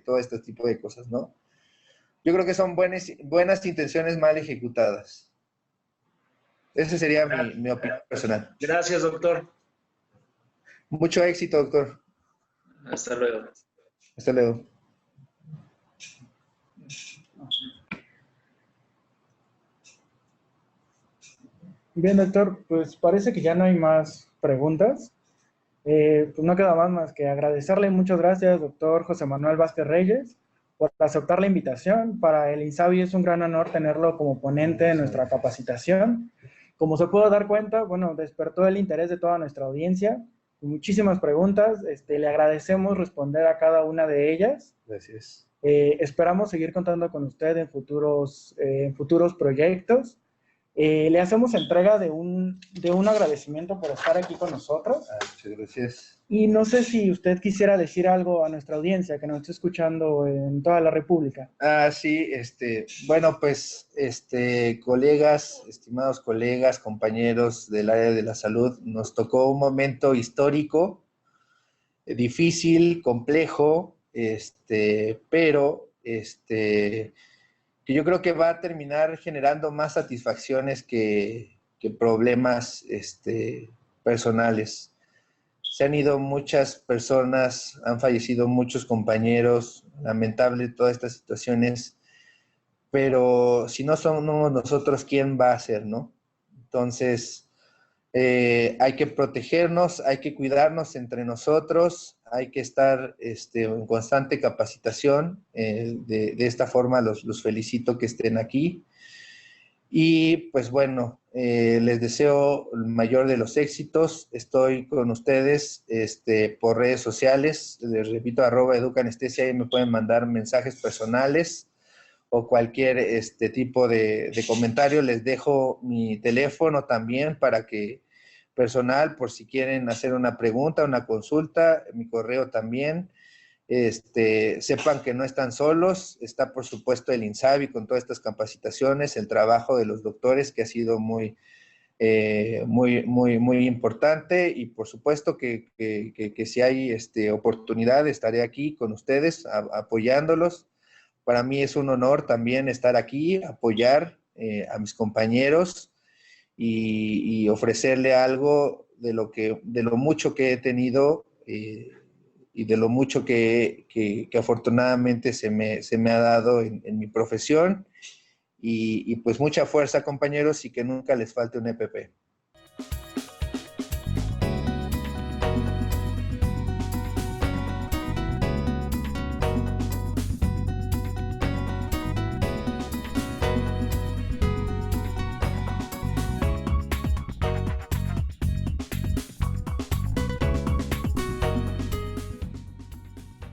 todo este tipo de cosas, ¿no? Yo creo que son buenas intenciones mal ejecutadas. Esa sería mi opinión personal. Gracias, doctor. Mucho éxito, doctor. Hasta luego. Hasta luego. Bien, doctor, pues parece que ya no hay más preguntas. Pues no queda más que agradecerle. Muchas gracias, doctor José Manuel Vázquez Reyes, por aceptar la invitación. Para el INSABI es un gran honor tenerlo como ponente de nuestra capacitación. Como se puede dar cuenta, bueno, despertó el interés de toda nuestra audiencia. Muchísimas preguntas. Le agradecemos responder a cada una de ellas. Gracias. Esperamos seguir contando con usted en futuros proyectos. Le hacemos entrega de un agradecimiento por estar aquí con nosotros. Muchas gracias. Y no sé si usted quisiera decir algo a nuestra audiencia que nos está escuchando en toda la República. Sí, bueno, pues, colegas, estimados colegas, compañeros del área de la salud, nos tocó un momento histórico, difícil, complejo, pero, que yo creo que va a terminar generando más satisfacciones que problemas personales. Se han ido muchas personas, han fallecido muchos compañeros, lamentable todas estas situaciones, pero si no somos nosotros, ¿quién va a ser, no? Entonces, hay que protegernos, hay que cuidarnos entre nosotros, hay que estar en constante capacitación. De esta forma los felicito que estén aquí. Y pues bueno, les deseo el mayor de los éxitos. Estoy con ustedes por redes sociales. Les repito, @educanestesia, ahí me pueden mandar mensajes personales o cualquier tipo de comentario. Les dejo mi teléfono también para que personal, por si quieren hacer una pregunta, una consulta, mi correo también. Sepan que no están solos, está por supuesto el INSABI con todas estas capacitaciones, el trabajo de los doctores que ha sido muy importante, y por supuesto que si hay oportunidad estaré aquí con ustedes apoyándolos. Para mí es un honor también estar aquí, apoyar a mis compañeros y ofrecerle algo de lo mucho que he tenido y de lo mucho que afortunadamente se me ha dado en mi profesión. Y pues mucha fuerza, compañeros, y que nunca les falte un EPP.